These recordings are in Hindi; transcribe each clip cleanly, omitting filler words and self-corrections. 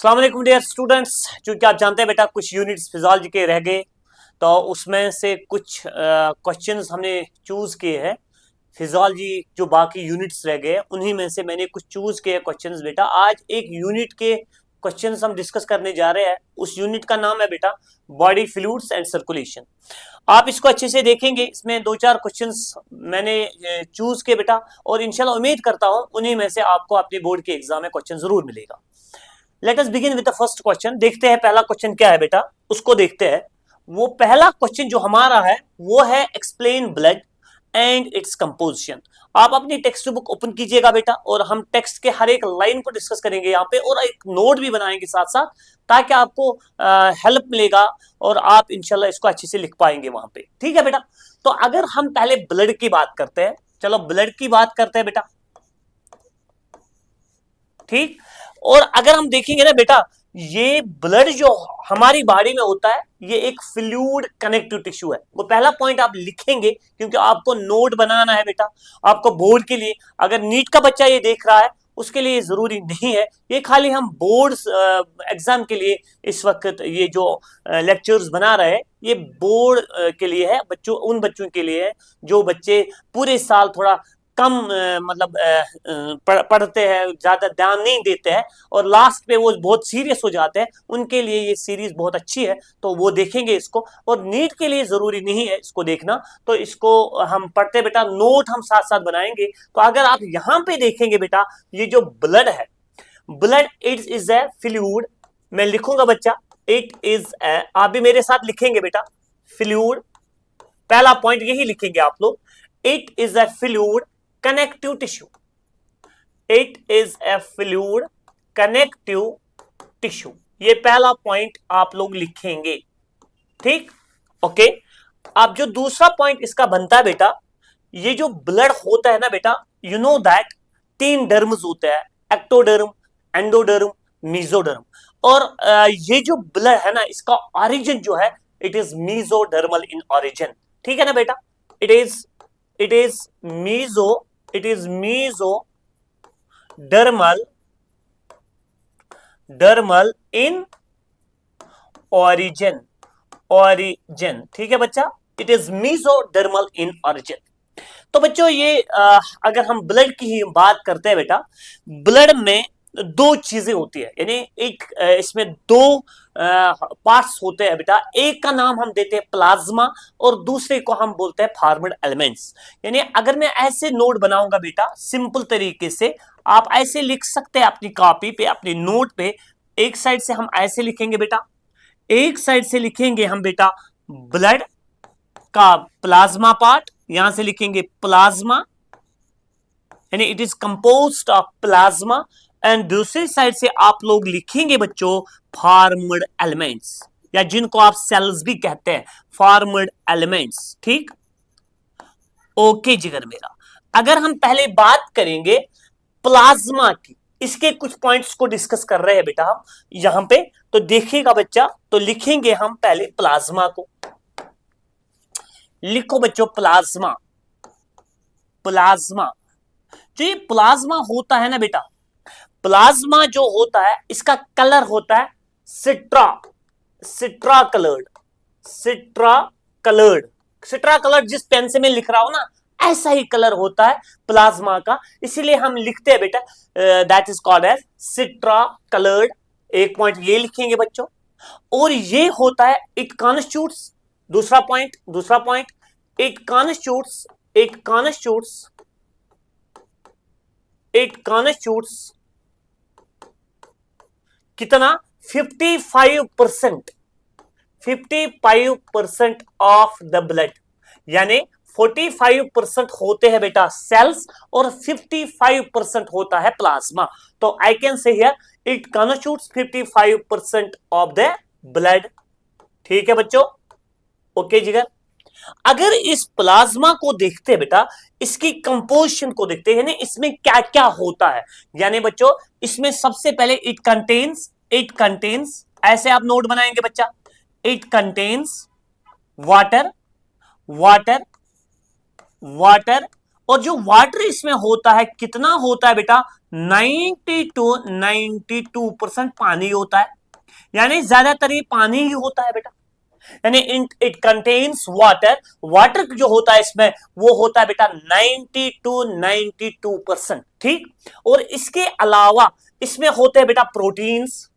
अस्सलाम वालेकुम डियर स्टूडेंट्स। चूंकि आप जानते हैं बेटा कुछ यूनिट्स फिजियोलॉजी के रह गए, तो उसमें से कुछ क्वेश्चंस हमने चूज किए हैं। फिजियोलॉजी जो बाकी यूनिट्स रह गए उन्हीं में से मैंने कुछ चूज किए क्वेश्चंस बेटा। आज एक यूनिट के क्वेश्चंस हम डिस्कस करने जा रहे हैं। उस यूनिट का नाम है बेटा बॉडी फ्लूइड्स एंड सर्कुलेशन। आप इसको अच्छे से देखेंगे, इसमें दो चार क्वेश्चंस मैंने चूज किए बेटा, और इंशाल्लाह उम्मीद करता हूं उन्हीं में से आपको अपने बोर्ड के एग्जाम में क्वेश्चन जरूर मिलेगा। Let us begin with the first question. देखते हैं पहला क्वेश्चन क्या है बेटा, उसको देखते हैं। वो पहला क्वेश्चन जो हमारा है वो है explain blood and its composition. आप अपनी टेक्स्ट बुक ओपन कीजिएगा बेटा, और हम टेक्स्ट के हर एक लाइन को डिस्कस करेंगे यहाँ पे, और एक नोट भी बनाएंगे साथ साथ, ताकि आपको हेल्प मिलेगा और आप इंशाल्लाह इसको अच्छे से लिख पाएंगे वहां पे। ठीक है बेटा। तो अगर हम पहले ब्लड की बात करते हैं, चलो ब्लड की बात करते हैं बेटा। ठीक। और अगर हम देखेंगे ना बेटा, ये ब्लड जो हमारी बॉडी में होता है ये एक फ्लूइड कनेक्टिव टिश्यू है। वो पहला पॉइंट आप लिखेंगे, क्योंकि आपको नोट बनाना है बेटा आपको बोर्ड के लिए। अगर नीट का बच्चा ये देख रहा है उसके लिए जरूरी नहीं है, ये खाली हम बोर्ड एग्जाम के लिए इस वक्त ये जो लेक्चर्स बना रहे हैं ये बोर्ड के लिए है, बच्चों उन बच्चों के लिए है जो बच्चे पूरे साल थोड़ा कम मतलब पढ़ते हैं, ज्यादा ध्यान नहीं देते हैं और लास्ट पे वो बहुत सीरियस हो जाते हैं। उनके लिए ये सीरीज बहुत अच्छी है, तो वो देखेंगे इसको। और नीट के लिए जरूरी नहीं है इसको देखना, तो इसको हम पढ़ते बेटा, नोट हम साथ साथ बनाएंगे। तो अगर आप यहां पे देखेंगे बेटा, ये जो ब्लड है, blood it is a fluid. मैं लिखूंगा बच्चा इट इज ए, आप भी मेरे साथ लिखेंगे बेटा, फ्लूइड। पहला पॉइंट यही लिखेंगे आप लोग, it is a fluid connective tissue. It is a fluid connective tissue, ये पहला पॉइंट आप लोग लिखेंगे। ठीक, ओके। अब जो दूसरा पॉइंट इसका बनता है बेटा, ये जो ब्लड होता है ना बेटा, यू नो दैट 3 डर्म्स होते हैं, एक्टोडर्म, एंडोडर्म, मीजोडर्म। और ये जो ब्लड है ना, इसका ऑरिजिन जो है it is mesodermal in origin. ठीक है ना बेटा, it is mesodermal in origin। ठीक है बच्चा, it is mesodermal in origin। तो बच्चों ये अगर हम ब्लड की ही बात करते हैं बेटा, ब्लड में दो चीजें होती है, यानी एक इसमें दो पार्ट्स होते हैं बेटा। एक का नाम हम देते हैं प्लाज्मा और दूसरे को हम बोलते हैं फॉर्मड एलिमेंट्स। यानी अगर मैं ऐसे नोट बनाऊंगा बेटा सिंपल तरीके से, आप ऐसे लिख सकते हैं अपनी कॉपी पे, अपनी नोट पे। एक साइड से हम ऐसे लिखेंगे बेटा, एक साइड से लिखेंगे हम बेटा ब्लड का प्लाज्मा पार्ट, यहां से लिखेंगे प्लाज्मा, यानी it is composed of plasma. And दूसरी साइड से आप लोग लिखेंगे बच्चों फॉर्मड एलिमेंट्स, या जिनको आप सेल्स भी कहते हैं, फॉर्मड एलिमेंट्स। ठीक, ओके जिगर मेरा। अगर हम पहले बात करेंगे प्लाज्मा की, इसके कुछ पॉइंट्स को डिस्कस कर रहे हैं बेटा हम यहां पे, तो देखिएगा बच्चा। तो लिखेंगे हम पहले प्लाज्मा को, लिखो बच्चों प्लाज्मा। जो ये प्लाज्मा होता है ना बेटा, प्लाज्मा जो होता है इसका कलर होता है सिट्रा कलर्ड। जिस पेन से मैं लिख रहा हूं ना, ऐसा ही कलर होता है प्लाज्मा का, इसीलिए हम लिखते हैं बेटा that is called as straw coloured. एक पॉइंट ये लिखेंगे बच्चों। और ये होता है इट कॉन्स्टिट्यूट्स, दूसरा पॉइंट इट कॉन्स्टिट्यूट्स कितना 55% ऑफ द ब्लड। यानी 45% होते हैं बेटा सेल्स और 55% होता है प्लाज्मा। तो आई कैन से here it constitutes 55% of the blood. ठीक है बच्चों, ओके जिगर। अगर इस प्लाज्मा को देखते हैं बेटा, इसकी कंपोजिशन को देखते हैं, यानी इसमें क्या क्या होता है। यानी बच्चों इसमें सबसे पहले इट कंटेन्स, ऐसे आप नोट बनाएंगे बच्चा, इट कंटेन्स वाटर और जो वाटर इसमें होता है कितना होता है बेटा, 92% पानी होता है, यानी ज्यादातर ये पानी ही होता है बेटा, यानी इट कंटेन्स वाटर। वाटर जो होता है इसमें वो होता है बेटा 92%। ठीक, और इसके अलावा इसमें होते हैं बेटा प्रोटीन्स,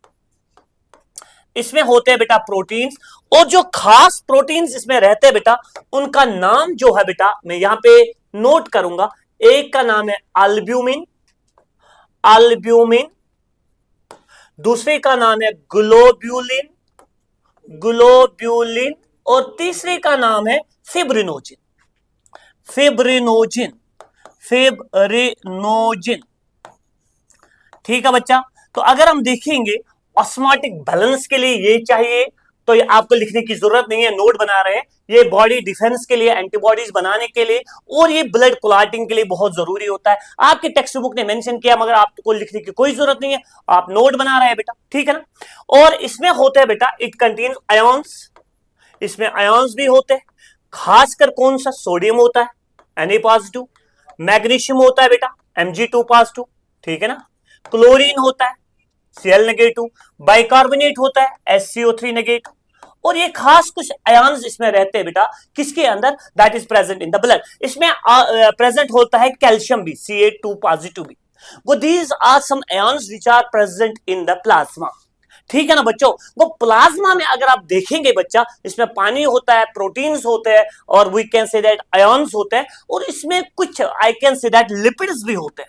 इसमें होते हैं बेटा प्रोटीन्स, और जो खास प्रोटीन्स इसमें रहते हैं बेटा उनका नाम जो है बेटा मैं यहां पे नोट करूंगा। एक का नाम है अल्ब्यूमिन, अल्ब्यूमिन, दूसरे का नाम है ग्लोब्यूलिन, ग्लोब्यूलिन, और तीसरे का नाम है फिब्रिनोजिन, फिब्रिनोजिन, फिब्रिनोजिन। ठीक है बच्चा, तो अगर हम देखेंगे ऑस्मोटिक बैलेंस के लिए ये चाहिए, तो ये आपको लिखने की जरूरत नहीं है, नोट बना रहे हैं। ये बॉडी डिफेंस के लिए, एंटीबॉडीज बनाने के लिए, और ये ब्लड क्लॉटिंग के लिए बहुत जरूरी होता है। आपके टेक्स्ट बुक ने मेंशन किया मगर आपको लिखने की कोई जरूरत नहीं है, आप नोट बना रहे हैं बेटा, ठीक है ना। और इसमें होते हैं बेटा इट कंटेन्स आयोन्स, इसमें आयोन्स भी होते हैं, खासकर कौन सा, सोडियम होता है Na+, मैग्नीशियम होता है बेटा Mg2+, ठीक है ना, क्लोरीन होता है Cl-, बाइकार्बोनेट होता है SCO3-, और ये खास कुछ आयन्स इसमें रहते हैं बेटा किसके अंदर, that is present in the blood. इसमें प्रेजेंट होता है कैल्शियम भी, Ca2+ भी। वो these are some ions which are present in the plasma. ठीक है ना बच्चों, वो प्लाज्मा में अगर आप देखेंगे बच्चा, इसमें पानी होता है, प्रोटीन्स होते हैं, और we can say that ions होते हैं, और इसमें कुछ I can say that lipids भी होते हैं,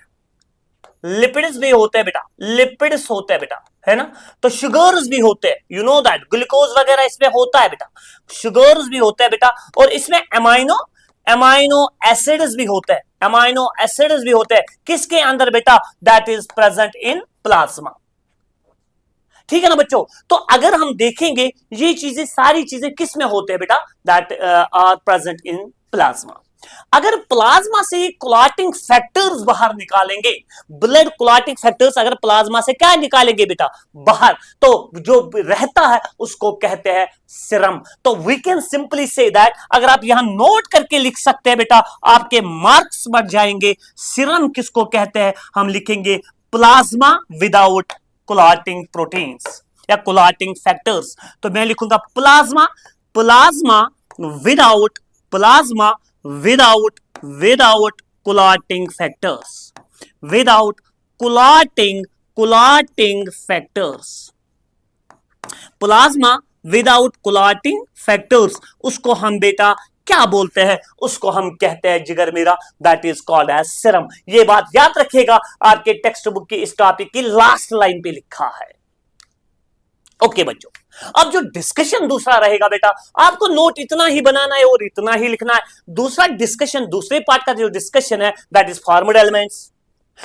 लिपिड्स भी होते हैं बेटा, लिपिड्स होते हैं बेटा, है ना। तो शुगर्स भी होते हैं, यू नो दैट, ग्लूकोज वगैरह इसमें होता है बेटा, शुगर्स भी होते हैं बेटा, और इसमें अमाइनो एसिड्स भी होते हैं, अमाइनो एसिड्स भी होते हैं किसके अंदर बेटा, that is present in plasma. ठीक है ना बच्चों, तो अगर हम देखेंगे ये चीजें, सारी चीजें किस में होते हैं बेटा, that are present in plasma. अगर प्लाज्मा से ये क्लॉटिंग फैक्टर्स बाहर निकालेंगे, ब्लड क्लॉटिंग फैक्टर्स अगर प्लाज्मा से क्या निकालेंगे बेटा, बाहर, तो जो रहता है उसको कहते हैं सीरम। तो we can simply say that, अगर आप यहां नोट करके लिख सकते हैं बेटा, आपके मार्क्स बढ़ जाएंगे। सीरम किसको कहते हैं, हम लिखेंगे प्लाज्मा विदाउट क्लॉटिंग प्रोटीन्स या क्लॉटिंग फैक्टर्स। तो मैं लिखूंगा plasma, plasma without, plasma without clotting factors, without clotting factors, plasma without clotting factors, उसको हम बेटा क्या बोलते हैं, उसको हम कहते हैं जिगर मेरा, that is called as serum. ये बात याद रखिएगा, आपके टेक्स्ट बुक की इस टॉपिक की लास्ट लाइन पे लिखा है। ओके बच्चों, अब जो डिस्कशन दूसरा रहेगा बेटा, आपको नोट इतना ही बनाना है और इतना ही लिखना है। दूसरा डिस्कशन, दूसरे पार्ट का जो डिस्कशन है दैट इज फॉर्म्ड एलिमेंट्स।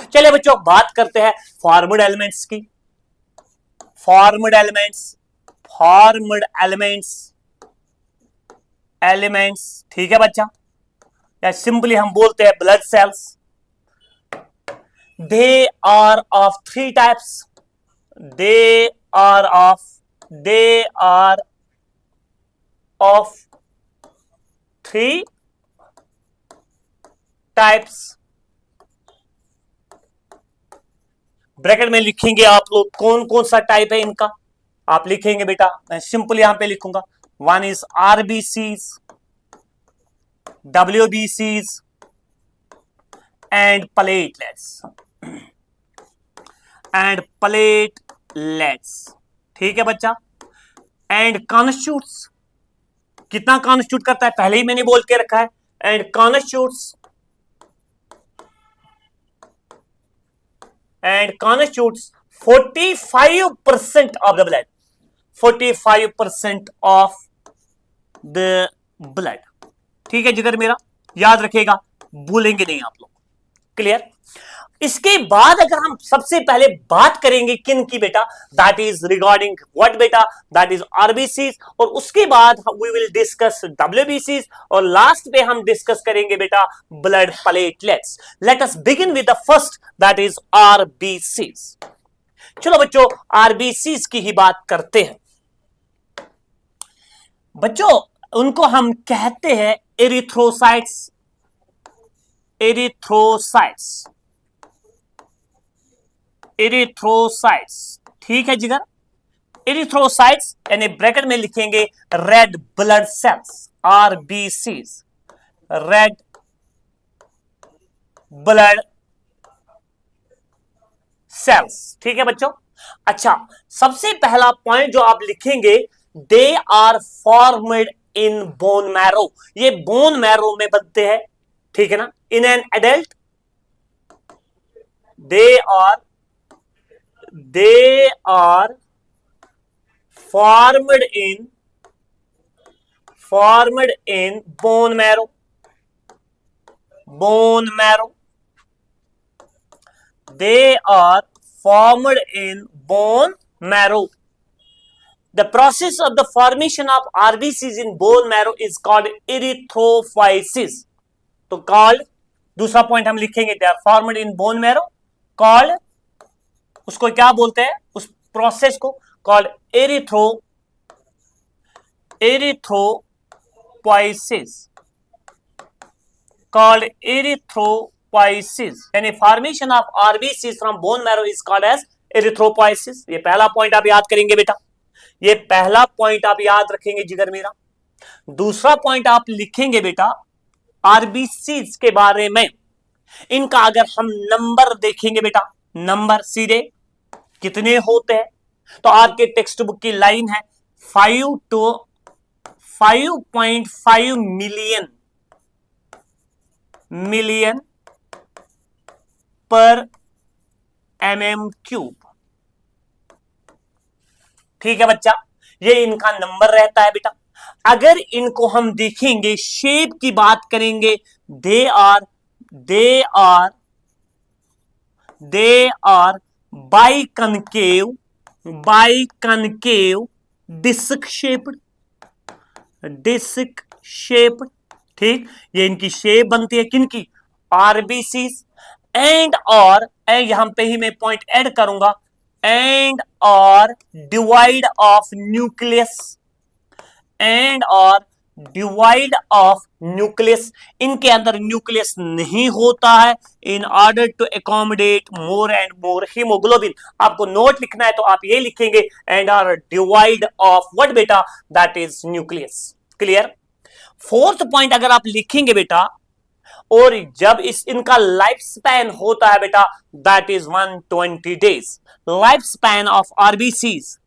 चलिए बच्चों बात करते हैं फॉर्म्ड एलिमेंट्स की। Formed elements, formed elements, elements, ठीक है बच्चा, या सिंपली हम बोलते हैं blood cells. They are of 3 types, they are of 3 types. Bracket में लिखेंगे आप लोग कौन कौन सा टाइप है इनका, आप लिखेंगे बेटा, मैं सिंपल यहां पे लिखूंगा। 1 is RBCs, WBCs and platelets, and platelets, ठीक है बच्चा। एंड कॉन्स्टिट्यूट्स, कितना कॉन्स्टिट्यूट करता है पहले ही मैंने बोल के रखा है। And constitutes, and constitutes 45% of the blood, 45% of the blood, ठीक है जिगर मेरा, याद रखिएगा, भूलेंगे नहीं आप लोग, क्लियर। इसके बाद अगर हम सबसे पहले बात करेंगे किन की बेटा, दैट इज रिगार्डिंग व्हाट बेटा, दैट इज आरबीसीज, और उसके बाद वी विल डिस्कस डब्ल्यूबीसीज, और लास्ट पे हम डिस्कस करेंगे बेटा blood platelets. Let us begin with the first, that is RBCs. चलो बच्चों आरबीसीज की ही बात करते हैं। बच्चों उनको हम कहते हैं एरिथ्रोसाइट्स, एरिथ्रोसाइट्स, एरिथ्रोसाइट्स, ठीक है जिगर। एरिथ्रोसाइट्स यानी ब्रैकेट में लिखेंगे red blood cells, RBCs, red blood cells, ठीक है बच्चों। अच्छा, सबसे पहला पॉइंट जो आप लिखेंगे, they are formed in bone marrow, ये बोन मैरो में बनते हैं, ठीक है ना। In an adult they are formed in bone marrow, they are formed in bone marrow. The process of the formation of RBCs in bone marrow is called erythrophoesis. तो called, दूसरा पॉइंट हम लिखेंगे, they are formed in bone marrow, called, उसको क्या बोलते हैं, उस प्रोसेस को called erythropoiesis, called erythropoiesis, यानी formation of RBC from bone marrow is called as erythropoiesis. ये पहला पॉइंट आप याद करेंगे बेटा, ये पहला पॉइंट आप याद रखेंगे जिगर मेरा। दूसरा पॉइंट आप लिखेंगे बेटा आरबीसी के बारे में, इनका अगर हम नंबर देखेंगे बेटा, नंबर सीधे कितने होते हैं, तो आपके टेक्स्ट बुक की लाइन है 5 to 5.5 मिलियन पर mm³, ठीक है बच्चा, ये इनका नंबर रहता है बेटा। अगर इनको हम देखेंगे, शेप की बात करेंगे, they are biconcave disc shaped, ठीक, ये इनकी शेप बनती है किनकी, आरबीसीज। एंड और यहां पे ही मैं पॉइंट ऐड करूंगा, एंड और डिवाइड ऑफ न्यूक्लियस, इनके अंदर न्यूक्लियस नहीं होता है, in order to accommodate more and more haemoglobin. आपको नोट लिखना है तो आप ये लिखेंगे and are devoid of what बेटा, that is nucleus. Clear. Fourth point अगर आप लिखेंगे बेटा, और जब इनका लाइफ स्पैन होता है बेटा, that is 120 days. Life span of RBCs,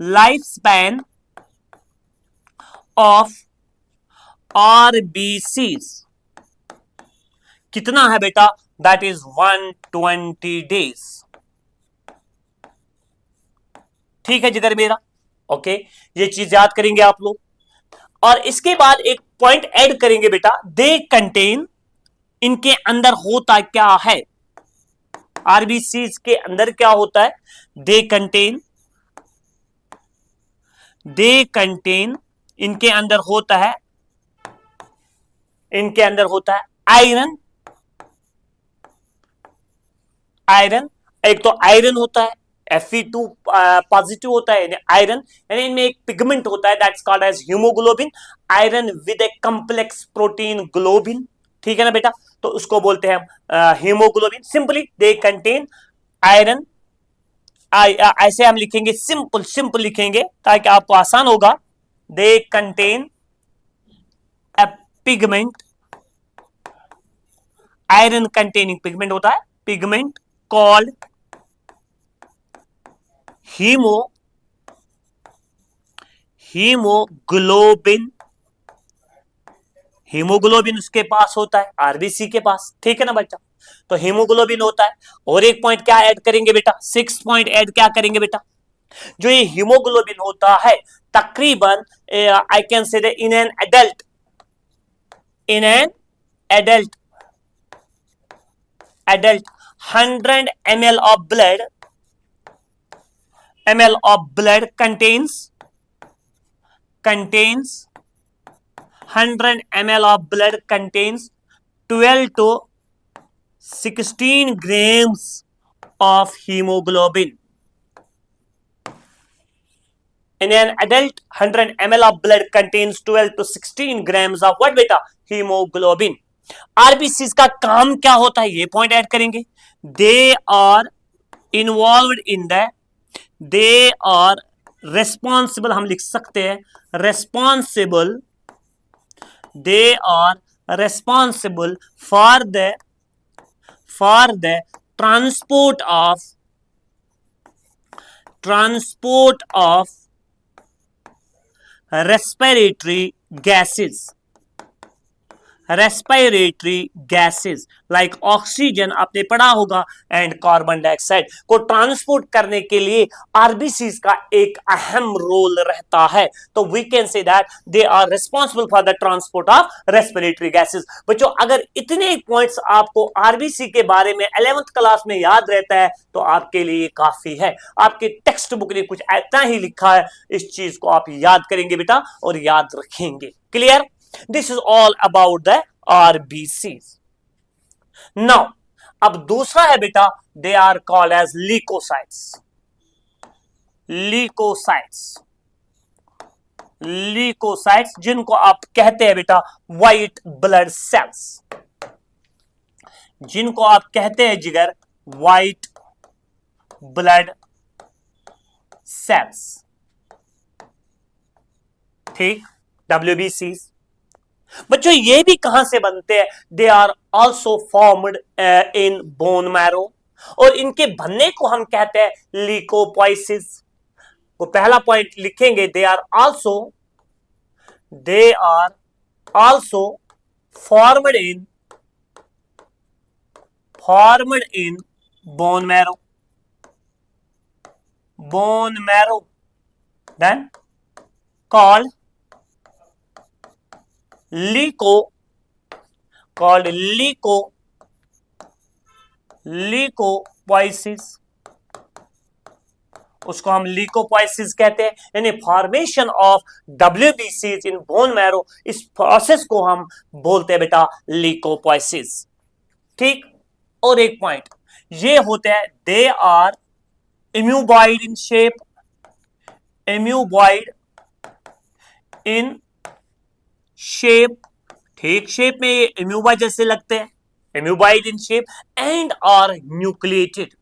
life span of RBCs कितना है बेटा, दैट इज 120 डेज, ठीक है जिगर मेरा। ओके, ये चीज याद करेंगे आप लोग। और इसके बाद एक पॉइंट ऐड करेंगे बेटा, दे कंटेन, इनके अंदर होता क्या है, आरबीसीज के अंदर क्या होता है, दे कंटेन, इनके अंदर होता है, आयरन, एक तो आयरन होता है, Fe2 पॉजिटिव होता है आयरन, यानी इनमें एक पिगमेंट होता है that's called as haemoglobin, iron with a complex protein globin, ठीक है ना बेटा, तो उसको बोलते हैं haemoglobin. Simply they contain iron, ऐसे हम लिखेंगे, सिंपल लिखेंगे ताकि आपको आसान होगा। They contain a pigment, iron containing pigment होता है, पिगमेंट कॉल्ड हीमोग्लोबिन, हीमोग्लोबिन उसके पास होता है, आरबीसी के पास, ठीक है ना बच्चा, तो हीमोग्लोबिन होता है। और एक पॉइंट क्या ऐड करेंगे बेटा, 6 पॉइंट ऐड क्या करेंगे बेटा, जो ये हीमोग्लोबिन होता है तकरीबन आई कैन से इन an adult 100 ml of blood contains 100 ml of blood contains 12 to 16 grams of hemoglobin. In an adult, 100 ml of blood contains 12 to 16 grams of what beta? Hemoglobin. RBC का काम क्या होता है, ये पॉइंट ऐड करेंगे। They are involved in the, they are responsible, हम लिख सकते हैं responsible, they are responsible for the transport of respiratory gases like oxygen आपने पढ़ा होगा एंड कार्बन डाइऑक्साइड को ट्रांसपोर्ट करने के लिए आरबीसी का एक अहम रोल रहता है। तो we can say that they are responsible for the transport of respiratory gases. बच्चों अगर इतने पॉइंट्स आपको आरबीसी के बारे में 11th क्लास में याद रहता है तो आपके लिए काफी है। आपके टेक्स्ट बुक ने कुछ ऐसा ही लिखा है, इस चीज को आप याद करेंगे बेटा और याद रखेंगे। Clear? This is all about the RBCs. Now, अब दूसरा है बेटा, they are called as leukocytes. Leukocytes जिनको आप कहते हैं बेटा white blood cells, जिनको आप कहते हैं जिगर white blood cells। ठीक, WBCs। बच्चों ये भी कहां से बनते हैं? They are also formed in bone marrow, और इनके बनने को हम कहते हैं लीकोपोइसिस। वो पहला पॉइंट लिखेंगे, they are also formed in bone marrow, then called leukopoiesis। उसको हम लीकोपोइसिस कहते हैं, यानी formation of WBCs in bone marrow, इस प्रोसेस को हम बोलते हैं बेटा लीकोपोइसिस। ठीक, और एक पॉइंट ये होते हैं, they are amoeboid in shape, ठीक, शेप में ये इम्यूबा जैसे लगते हैं, amoeboid in shape, and are nucleated,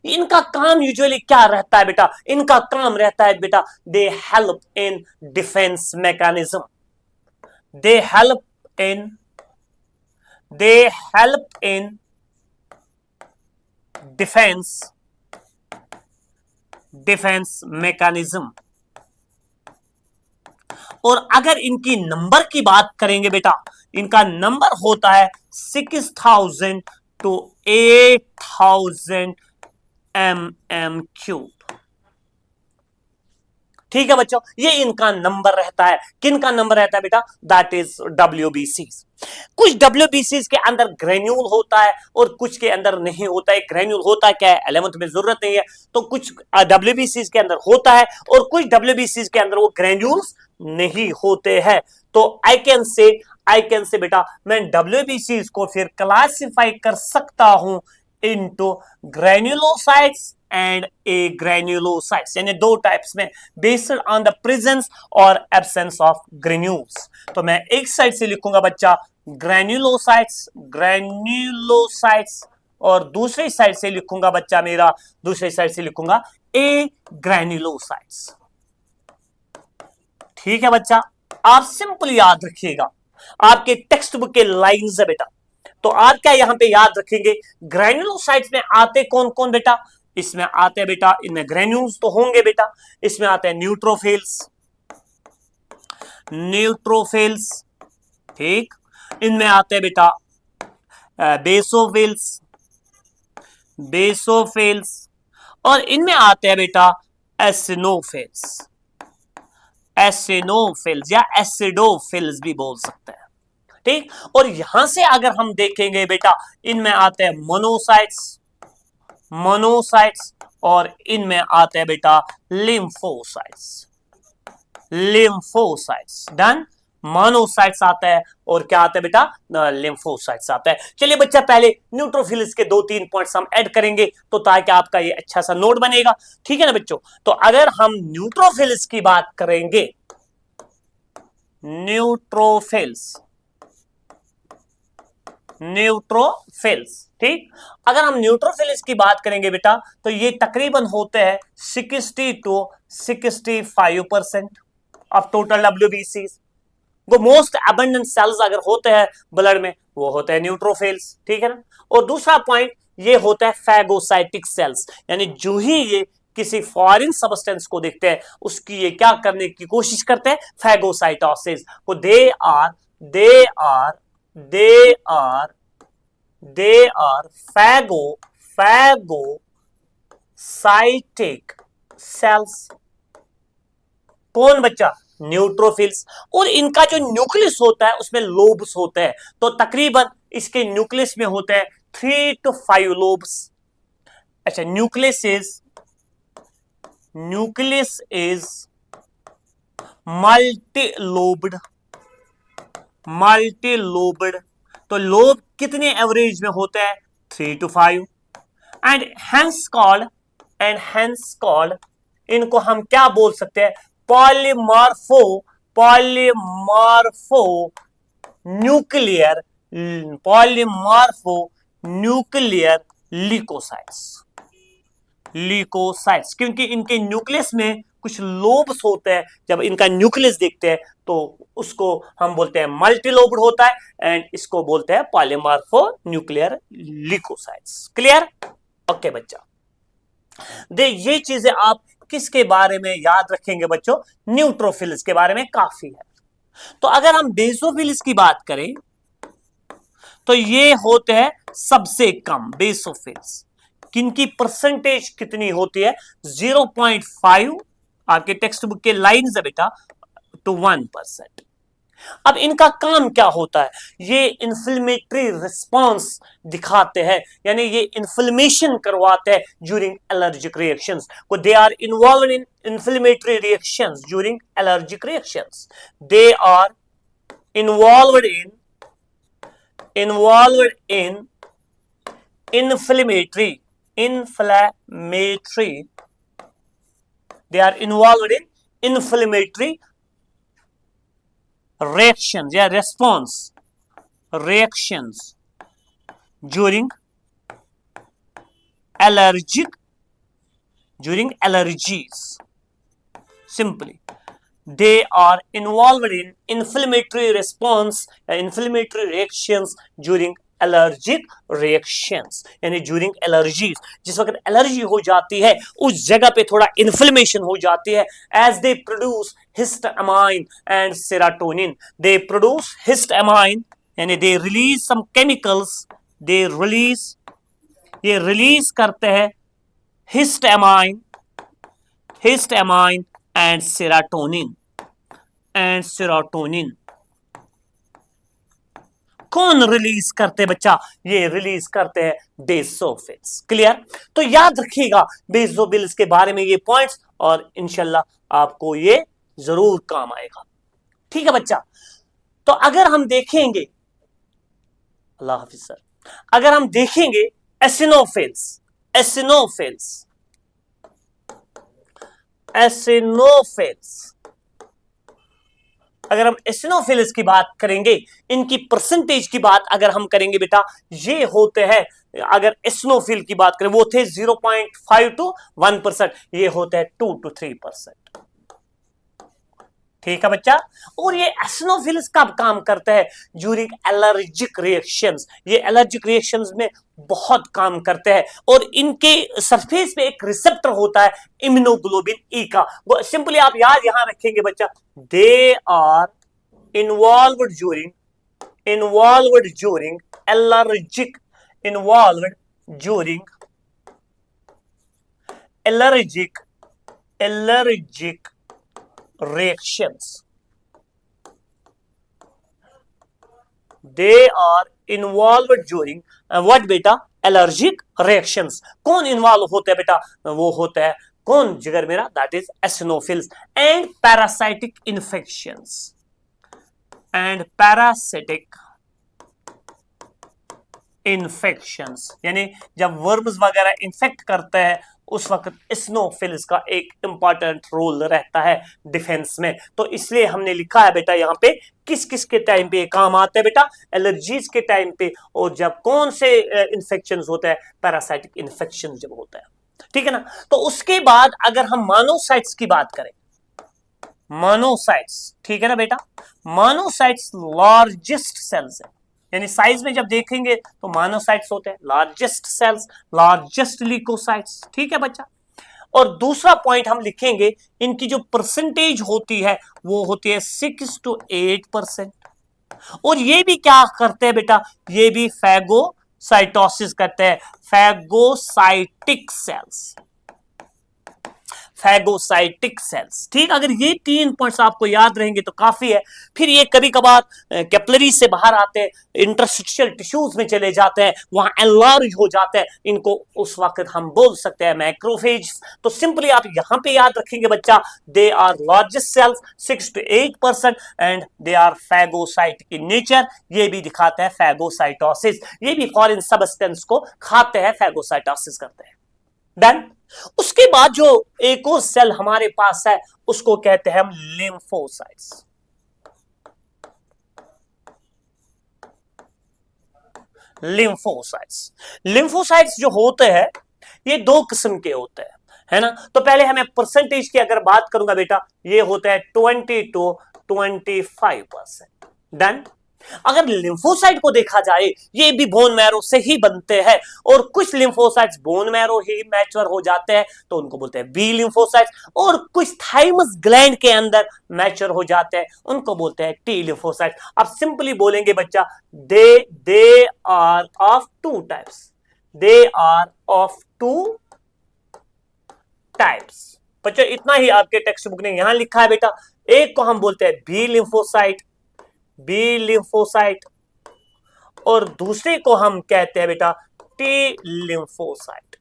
इनका काम यूजुअली क्या रहता है बेटा? इनका काम रहता है बेटा, they help in defence mechanism, they help in defence mechanism. और अगर इनकी नंबर की बात करेंगे बेटा, इनका नंबर होता है 6000 to 8000 mm³। ठीक है बच्चों, ये इनका नंबर रहता है। किन का नंबर रहता है बेटा? That is WBCs। कुछ WBCs के अंदर ग्रेन्यूल होता है और कुछ के अंदर नहीं होता है। ग्रेन्यूल होता है क्या है 11th में जरूरत नहीं है, तो कुछ WBCs के अंदर होता है और कुछ WBCs के अंदर वो ग्रेन्यूल्स नहीं होते हैं। तो आई कैन से बेटा मैं WBCs को फिर क्लासिफाई कर सकता हूं इनटू ग्रेन्युलोसाइट्स एंड एग्रेन्युलोसाइट्स, यानी दो टाइप्स में, बेस्ड ऑन द प्रेजेंस और एब्सेंस ऑफ ग्रेन्यूल्स। तो मैं एक साइड से लिखूंगा बच्चा ग्रेन्युलोसाइट्स, और दूसरी साइड से लिखूंगा बच्चा मेरा, दूसरी साइड से लिखूंगा एग्रेन्युलोसाइट्स। ठीक है बच्चा, आप सिंपल याद रखिएगा, आपके टेक्स्ट बुक के लाइन्स है बेटा। तो आप क्या यहां पे याद रखेंगे? ग्रेन्युलोसाइट्स में आते कौन कौन बेटा? इसमें आते हैं बेटा, इनमें ग्रेन्यूल्स तो होंगे बेटा, इसमें आते हैं न्यूट्रोफिल्स, ठीक, इनमें आते हैं बेटा बेसोफिल्स, और इनमें आते हैं बेटा एसिनोफिल्स या एसिडोफिल्स भी बोल सकते हैं। ठीक, और यहां से अगर हम देखेंगे बेटा, इनमें आते हैं मोनोसाइट्स और इनमें आते हैं बेटा लिम्फोसाइट्स। डन। मोनोसाइट्स आता है और क्या आता है बेटा, लिम्फोसाइट्स आता है। चलिए बच्चा, पहले न्यूट्रोफिल्स के 2-3 पॉइंट्स हम ऐड करेंगे तो ताकि आपका ये अच्छा सा नोट बनेगा। ठीक है ना बच्चों? तो अगर हम न्यूट्रोफिल्स की बात करेंगे, न्यूट्रोफिल्स, न्यूट्रोफिल्स, ठीक, अगर हम न्यूट्रोफिल्स की बात करेंगे बेटा तो ये तकरीबन होते हैं 60 to 65% ऑफ टोटल WBC। वो मोस्ट अबंडेंट सेल्स अगर होते हैं ब्लड में वो होते हैं न्यूट्रोफिल्स। ठीक है ना? और दूसरा पॉइंट ये होता है फैगोसाइटिक सेल्स, यानी जो ही ये किसी फॉरेन सब्सटेंस को देखते हैं उसकी ये क्या करने की कोशिश करते हैं, फैगोसाइटोसिस को। They are phagocytic cells. कौन बच्चा? न्यूट्रोफिल्स। और इनका जो न्यूक्लियस होता है उसमें लोब्स होते हैं, तो तकरीबन इसके न्यूक्लियस में होते हैं 3 to 5 लोब्स। अच्छा, न्यूक्लियस इज मल्टीलोब्ड। तो लोब कितने एवरेज में होते हैं? 3 to 5। एंड हेंस कॉल्ड, इनको हम क्या बोल सकते हैं? पॉलीमॉर्फो न्यूक्लियर ल्यूकोसाइट्स, क्योंकि इनके न्यूक्लियस में कुछ लोब्स होते हैं। जब इनका न्यूक्लियस देखते हैं तो उसको हम बोलते हैं मल्टीलोब्ड होता है, एंड इसको बोलते हैं polymorphonuclear leukocytes. Clear? Okay बच्चा, ये चीजें आप किसके बारे में याद रखेंगे बच्चों? न्यूट्रोफिल्स के बारे में काफी है। तो अगर हम बेसोफिल्स की बात करें तो ये होते हैं सबसे कम बेसोफिल्स। किनकी परसेंटेज कितनी होती है? 0.5, आपके टेक्स्ट बुक के लाइन्स है बेटा, टू 1%। अब इनका काम क्या होता है? ये इन्फ्लेमेटरी रिस्पांस दिखाते हैं, यानी ये इन्फ्लेमेशन करवाते हैं ड्यूरिंग एलर्जिक रिएक्शंस को। They are involved in inflammatory reactions during allergic reactions. They are involved in inflammatory they are involved in inflammatory reactions, reactions during allergies. Simply, they are involved in inflammatory reactions during allergic reactions, यानी ड्यूरिंग एलर्जीज। जिस वक्त एलर्जी हो जाती है उस जगह पे थोड़ा इन्फ्लेमेशन हो जाती है, as they produce histamine and serotonin. They produce histamine, यानी दे रिलीज सम केमिकल्स, ये रिलीज करते हैं हिस्टामाइन एंड सेरोटोनिन। कौन रिलीज करते बच्चा? ये रिलीज करते हैं बेसोफिल्स। क्लियर? तो याद रखिएगा बेसोफिल्स के बारे में ये पॉइंट्स, और इंशाल्लाह आपको ये जरूर काम आएगा। ठीक है बच्चा? तो अगर हम देखेंगे, अल्लाह हाफिज सर, अगर हम देखेंगे एसिनोफिल्स, अगर हम एसिनोफिल्स की बात करेंगे, इनकी परसेंटेज की बात अगर हम करेंगे बेटा, ये होते हैं, अगर एसिनोफिल की बात करें वो थे 0.5 to 1%, ये होते हैं 2 to 3%। ठीक है बच्चा? और ये एसिनोफिल्स कब काम करता है? During allergic reactions. ये एलर्जिक रिएक्शंस में बहुत काम करते हैं, और इनके सरफेस पे एक रिसेप्टर होता है इम्यूनोग्लोबिन ई का। सिंपली आप याद यहां रखेंगे बच्चा, they are involved during allergic reactions. They are involved during what बेटा? Allergic reactions. कौन इन्वॉल्व होता है बेटा? वो होता है कौन जिगर मेरा? That is eosinophils. And parasitic infections, and parasitic infections, यानी जब वर्म्स वगैरह इन्फेक्ट करते हैं उस वक्त स्नोफिल्स का एक इंपॉर्टेंट रोल रहता है डिफेंस में। तो इसलिए हमने लिखा है बेटा यहाँ पे किस किस के टाइम पे काम आते हैं बेटा, एलर्जीज के टाइम पे, और जब कौन से इन्फेक्शन होते हैं, पैरासाइटिक इन्फेक्शन जब होता है, ठीक है ना। तो उसके बाद अगर हम मोनोसाइट्स की बात करें, मोनोसाइट्स, ठीक है ना बेटा, मोनोसाइट्स लार्जेस्ट सेल्स है, यानी साइज में जब देखेंगे तो मोनोसाइट्स होते हैं लार्जेस्ट सेल्स, लार्जेस्ट ल्यूकोसाइट्स, ठीक है बच्चा। और दूसरा पॉइंट हम लिखेंगे, इनकी जो परसेंटेज होती है वो होती है 6 to 8%। और ये भी क्या करते हैं बेटा, ये भी फैगोसाइटोसिस करते हैं, फैगोसाइटिक सेल्स, फैगोसाइटिक सेल्स, ठीक। अगर ये 3 पॉइंट्स आपको याद रहेंगे तो काफी है। फिर ये कभी कभार कैपिलरी से बाहर आते हैं, इंटरस्टिशियल टिश्यूज में चले जाते हैं, वहां एनलार्ज हो जाते हैं, इनको उस वक्त हम बोल सकते हैं मैक्रोफेज। तो सिंपली आप यहां पे याद रखेंगे बच्चा, they are largest cells 6 to 8% and they are phagocytic in nature. ये भी दिखाता है फैगोसाइटोसिस, ये भी फॉरेन सबस्टेंस को खाते हैं, फैगोसाइटोसिस करते हैं। डन। उसके बाद जो एक और सेल हमारे पास है उसको कहते हैं हम लिम्फोसाइट्स। लिम्फोसाइट्स, लिम्फोसाइट्स जो होते हैं ये 2 किस्म के होते हैं, है ना। तो पहले हमें परसेंटेज की अगर बात करूंगा बेटा, ये होता है 20 to 25%। डन। अगर लिम्फोसाइट को देखा जाए, ये भी बोन मैरो से ही बनते हैं, और कुछ लिम्फोसाइट्स बोन मैरो ही मैच्योर हो जाते हैं तो उनको बोलते हैं बी लिम्फोसाइट्स, और कुछ थाइमस ग्लैंड के अंदर मैच्योर हो जाते हैं उनको बोलते हैं टी लिम्फोसाइट्स। अब सिंपली बोलेंगे बच्चा, they are of 2 types, they are of 2 types. बच्चों इतना ही आपके टेक्स्ट बुक ने यहां लिखा है बेटा। एक को हम बोलते हैं बी लिम्फोसाइट, बी लिम्फोसाइट, और दूसरे को हम कहते हैं बेटा टी लिम्फोसाइट।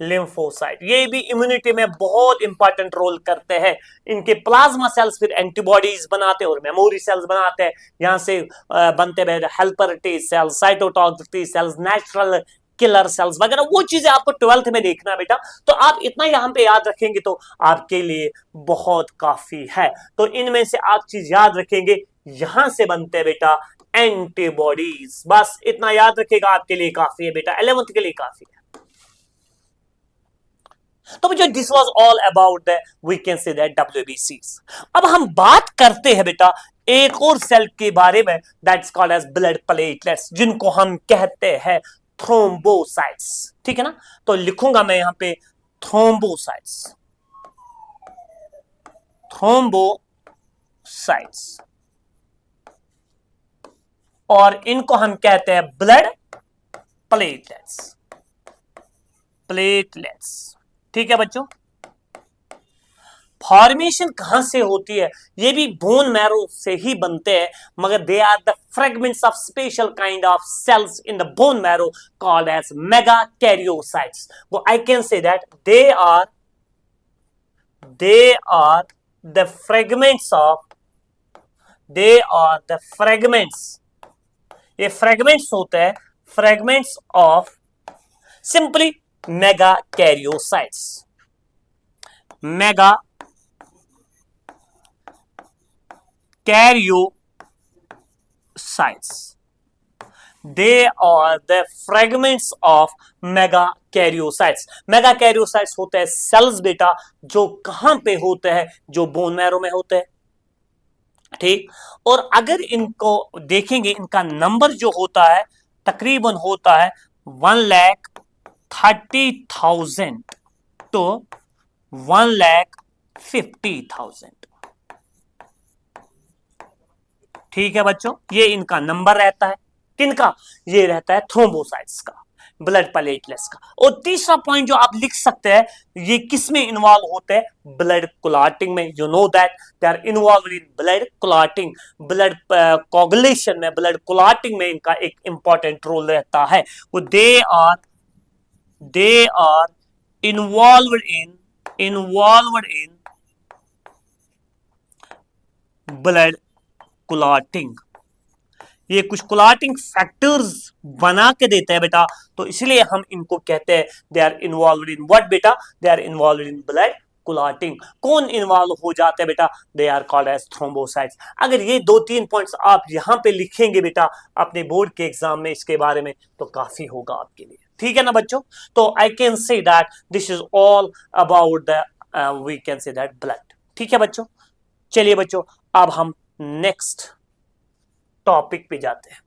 लिम्फोसाइट ये भी इम्यूनिटी में बहुत इंपॉर्टेंट रोल करते हैं। इनके प्लाज्मा सेल्स फिर एंटीबॉडीज बनाते हैं और मेमोरी सेल्स बनाते हैं, यहां से बनते हैं helper T cells, cytotoxic T cells, natural killer cells वगैरह। वो चीजें आपको 12th में देखना है बेटा। तो आप इतना यहां पे याद रखेंगे तो आपके लिए बहुत काफी है। तो इनमें से आप चीज याद रखेंगे, यहां से बनते हैं बेटा एंटीबॉडीज। बस इतना याद रखेगा आपके लिए काफी है बेटा, 11th के लिए काफी है। तो बच्चों this was all about the we can say that WBCs। अब हम बात करते हैं बेटा एक और सेल के बारे में, that's called as blood platelets, जिनको हम कहते हैं थ्रोम्बोसाइट्स, ठीक है ना। तो लिखूंगा मैं यहां पे थ्रोम्बोसाइट्स, थ्रोम्बोसाइट्स, और इनको हम कहते हैं ब्लड प्लेटलेट्स, प्लेटलेट्स, ठीक है बच्चों। फॉर्मेशन कहां से होती है, ये भी बोन मैरो से ही बनते हैं, मगर they are the fragments of special kind of cells in the bone marrow called as megakaryocytes. वो I can say that they are the fragments of, they are the fragments, ये फ्रेगमेंट्स होते हैं, fragments of simply megakaryocytes, mega karyocytes, they are the fragments of megakaryocytes। megakaryocytes होते हैं सेल्स बेटा जो कहां पे होते हैं, जो बोन मैरो में होते हैं, ठीक। और अगर इनको देखेंगे, इनका नंबर जो होता है तकरीबन होता है 1,30,000 to 1,50,000, ठीक है बच्चों। ये इनका नंबर रहता है, किनका, ये रहता है थ्रोम्बोसाइट्स का, ब्लड प्लेटलेट्स का। और तीसरा पॉइंट जो आप लिख सकते हैं, ये किसमें इन्वॉल्व होते हैं, ब्लड क्लॉटिंग में। You know that they are involve in blood clotting, blood coagulation में, ब्लड क्लॉटिंग में इनका एक इंपॉर्टेंट रोल रहता है। वो they are involve in blood clotting. ये कुछ क्लॉटिंग फैक्टर्स बना के देता है बेटा, तो इसलिए हम इनको कहते हैं they are involve in what बेटा, they are involve in blood clotting. कौन इन्वॉल्व हो जाते हैं बेटा, they are called as thrombocytes. अगर ये 2-3 पॉइंट्स आप यहां पे लिखेंगे बेटा अपने बोर्ड के एग्जाम में इसके बारे में, तो काफी होगा आपके लिए, ठीक है ना बच्चों। तो I can say that this is all about the we can say that blood, ठीक है बच्चों। चलिए बच्चों, अब हम नेक्स्ट टॉपिक पे जाते हैं,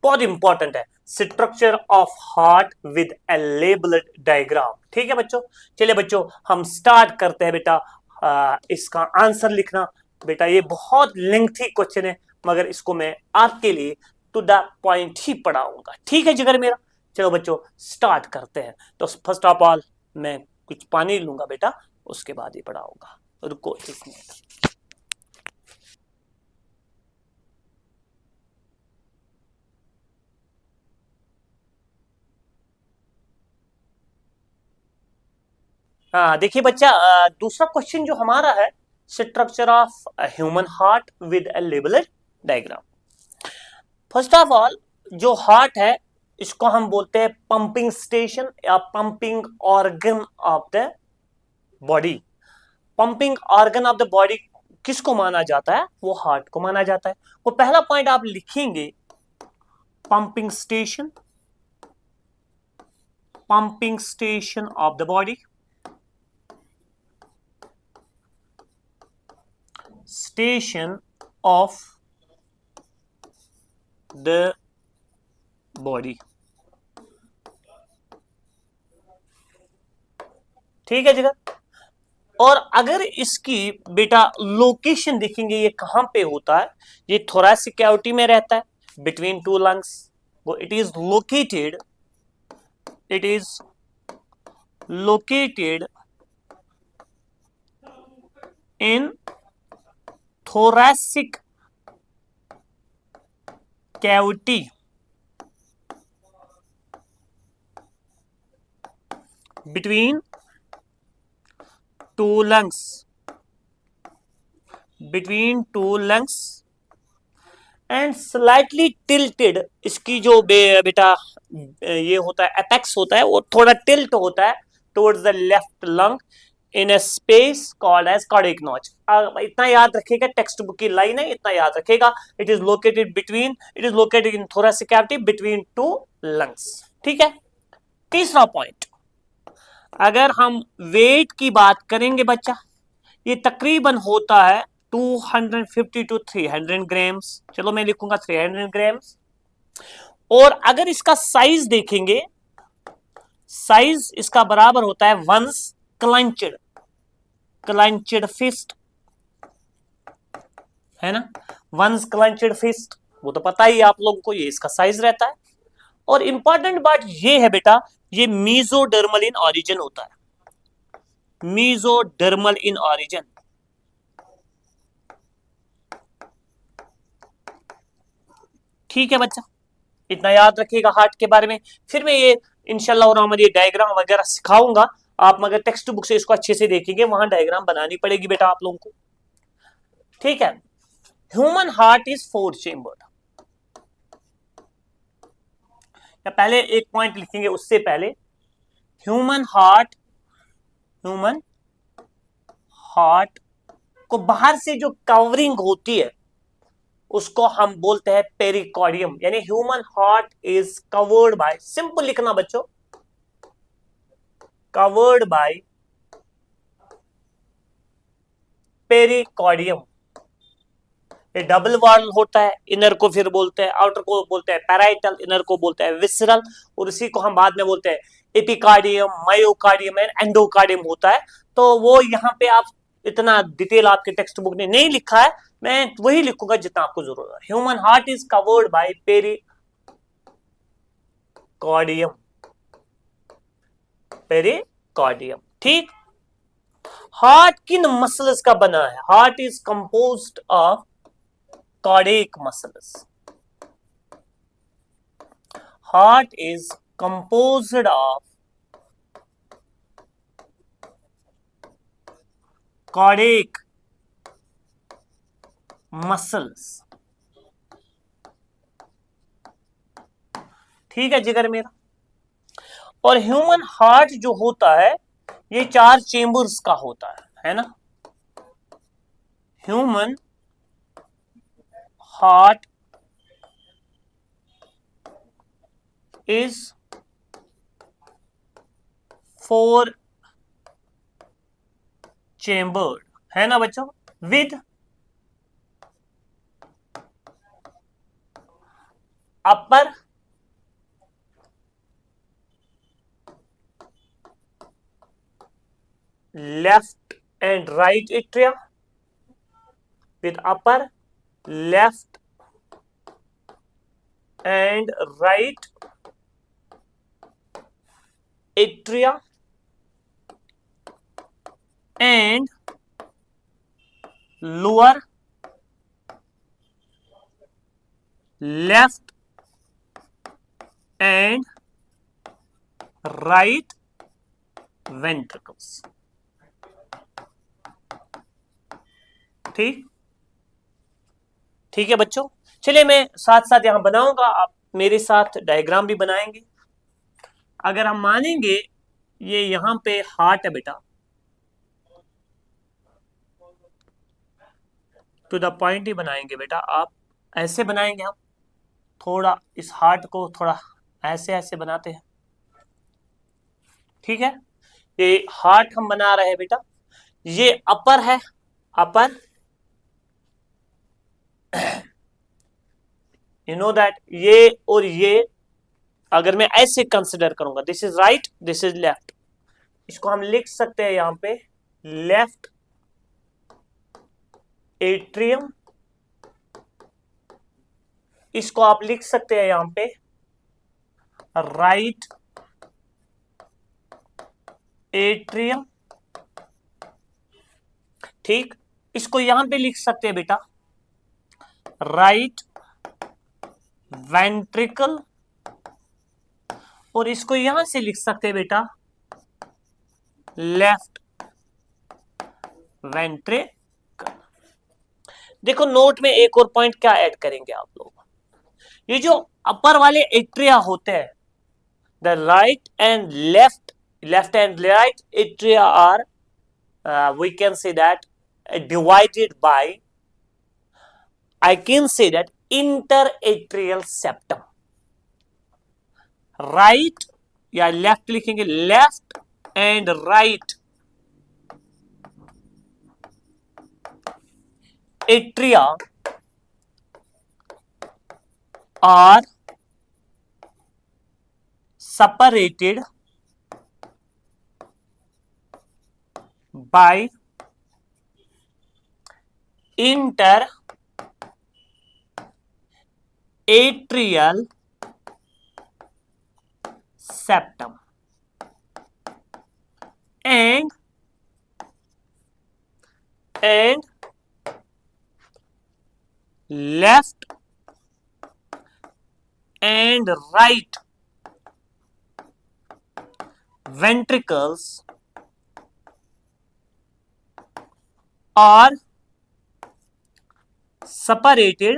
बहुत इंपॉर्टेंट है, structure of heart with A labelled diagram, ठीक है बच्चों। चलिए बच्चों, हम स्टार्ट करते हैं बेटा इसका आंसर लिखना। बेटा ये बहुत लेंथी क्वेश्चन है, मगर इसको मैं आपके लिए टू द पॉइंट ही पढ़ाऊंगा, ठीक है जिगर मेरा। चलो बच्चों स्टार्ट करते हैं। तो फर्स्ट ऑफ ऑल मैं कुछ पानी लूंगा बेटा, उसके बाद ही पढ़ाऊंगा, रुको 1 मिनट। हाँ देखिए बच्चा, दूसरा क्वेश्चन जो हमारा है, structure of human heart with A labelled diagram. First of all जो हार्ट है इसको हम बोलते हैं पंपिंग स्टेशन या pumping organ of the body. Pumping organ of the body किसको माना जाता है, वो हार्ट को माना जाता है। वो पहला पॉइंट आप लिखेंगे, pumping station, pumping station of the body, station of the body, ठीक है जगह। और अगर इसकी बेटा लोकेशन देखेंगे ये कहां पे होता है, ये थोरैसिक कैविटी में रहता है बिटवीन 2 लंग्स। वो it is located, it is located in thoracic cavity between 2 lungs, between 2 lungs and slightly tilted। इसकी जो बेटा ये होता है एपेक्स होता है, वो थोड़ा टिल्ट होता है towards the left lung in a space called as cardiac notch। इतना याद रखिएगा, टेक्स्ट बुक की लाइन है, इतना याद रखिएगा। It is located between, it is located in thoracic cavity between 2 lungs, ठीक है। तीसरा पॉइंट, अगर हम वेट की बात करेंगे बच्चा, ये तकरीबन होता है 250 to 300 ग्राम्स। चलो मैं लिखूंगा 300 ग्राम्स। और अगर इसका साइज देखेंगे, साइज इसका बराबर होता है वंस क्लंचड, क्लंचड फिस्ट, है ना, वंस क्लंचड फिस्ट, वो तो पता ही आप लोगों को, ये इसका साइज रहता है। और इंपॉर्टेंट बात ये है बेटा, ये मीजोडर्मल इन ऑरिजिन होता है, मीजोडर्मल इन ऑरिजिन, ठीक है बच्चा, इतना याद रखिएगा हार्ट के बारे में। फिर मैं ये इंशाल्लाह और ये डायग्राम वगैरह सिखाऊंगा, आप मगर टेक्स्ट बुक से इसको अच्छे से देखेंगे, वहां डायग्राम बनानी पड़ेगी बेटा आप लोगों को, ठीक है। Human heart is 4 chamber. या पहले एक पॉइंट लिखेंगे उससे पहले, ह्यूमन हार्ट, ह्यूमन हार्ट को बाहर से जो कवरिंग होती है उसको हम बोलते हैं पेरिकॉर्डियम। यानी human heart is covered by, simple लिखना बच्चों, कवर्ड बाय पेरिकॉर्डियम। ये डबल वॉल होता है, इनर को फिर बोलते हैं, आउटर को बोलते हैं पैराइटल, इनर को बोलते हैं विसरल, और इसी को हम बाद में बोलते हैं एपिकार्डियम, मायोकार्डियम एंड एंडोकार्डियम होता है। तो वो यहाँ पे आप इतना डिटेल आपके टेक्स्ट बुक ने नहीं लिखा है, मैं वही लिखूंगा जितना आपको जरूरत है। Human heart is covered by pericardium, pericardium, ठीक। हार्ट किन मसल्स का बना है, heart is composed of cardiac muscles, heart is composed of cardiac muscles. ठीक है जिगर मेरा। और ह्यूमन हार्ट जो होता है ये 4 चेंबर्स का होता है ना। ह्यूमन हार्ट इज 4 चेंबर्ड, है ना बच्चों, with upper left and right atria, with upper left and right atria and lower left and right ventricles। ठीक ठीक है बच्चों। चलिए मैं साथ साथ यहां बनाऊंगा, आप मेरे साथ डायग्राम भी बनाएंगे। अगर हम मानेंगे ये यहां पे हार्ट है बेटा, टू द पॉइंट ही बनाएंगे बेटा। आप ऐसे बनाएंगे, हम थोड़ा इस हार्ट को थोड़ा ऐसे ऐसे बनाते हैं। ठीक है, ये हार्ट हम बना रहे हैं बेटा। ये अपर है, अपर, यू नो दैट। ये और ये अगर मैं ऐसे कंसिडर करूंगा, this is right, this is left, इसको हम लिख सकते हैं यहां पे लेफ्ट एट्रियम, इसको आप लिख सकते हैं यहां पे राइट एट्रियम। ठीक, इसको यहां पे लिख सकते हैं बेटा राइट वेंट्रिकल, और इसको यहां से लिख सकते हैं बेटा लेफ्ट वेंट्रिकल। देखो नोट में एक और पॉइंट क्या ऐड करेंगे आप लोग, ये जो अपर वाले एट्रिया होते हैं, the right and left and right atria are we can say that divided by, I can say that interatrial septum। Right या लेफ्ट लिखेंगे, left and right atria are separated by interatrial septum and left and right ventricles are separated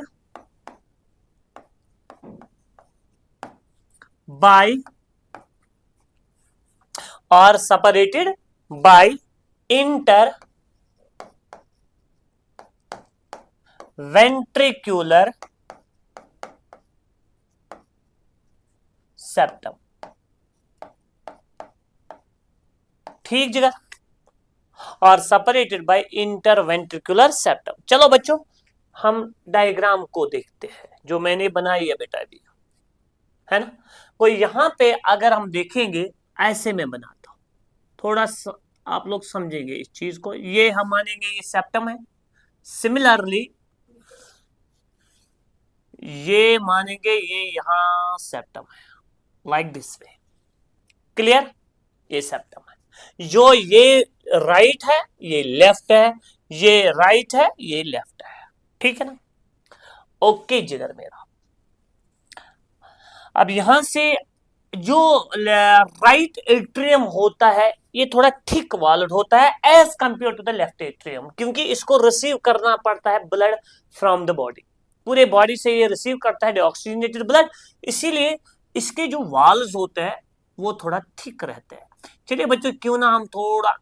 by interventricular septum। ठीक जगह, और सेपरेटेड बाय इंटरवेंट्रिकुलर सेप्टम। चलो बच्चों हम डायग्राम को देखते हैं जो मैंने बनाई है बेटा अभी, है ना। कोई यहां पे अगर हम देखेंगे, ऐसे में बनाता हूं, थोड़ा आप लोग समझेंगे इस चीज को। ये हम मानेंगे ये सेप्टम है, सिमिलरली ये मानेंगे ये यहां सेप्टम है, लाइक दिस वे। क्लियर, ये सेप्टम है। जो ये राइट है ये लेफ्ट है, ये राइट है ये लेफ्ट है। ठीक है ना, ओके जिगर मेरा। अब यहां से जो राइट एट्रियम होता है ये थोड़ा थिक वॉल्ड होता है as compare to the left atrium, क्योंकि इसको रिसीव करना पड़ता है ब्लड फ्रॉम द बॉडी, पूरे बॉडी से ये रिसीव करता है डीऑक्सीजनेटेड ब्लड, इसीलिए इसके जो वॉल्स होते हैं वो थोड़ा थिक रहते हैं। चलिए बच्चों, क्यों ना हम थोड़ा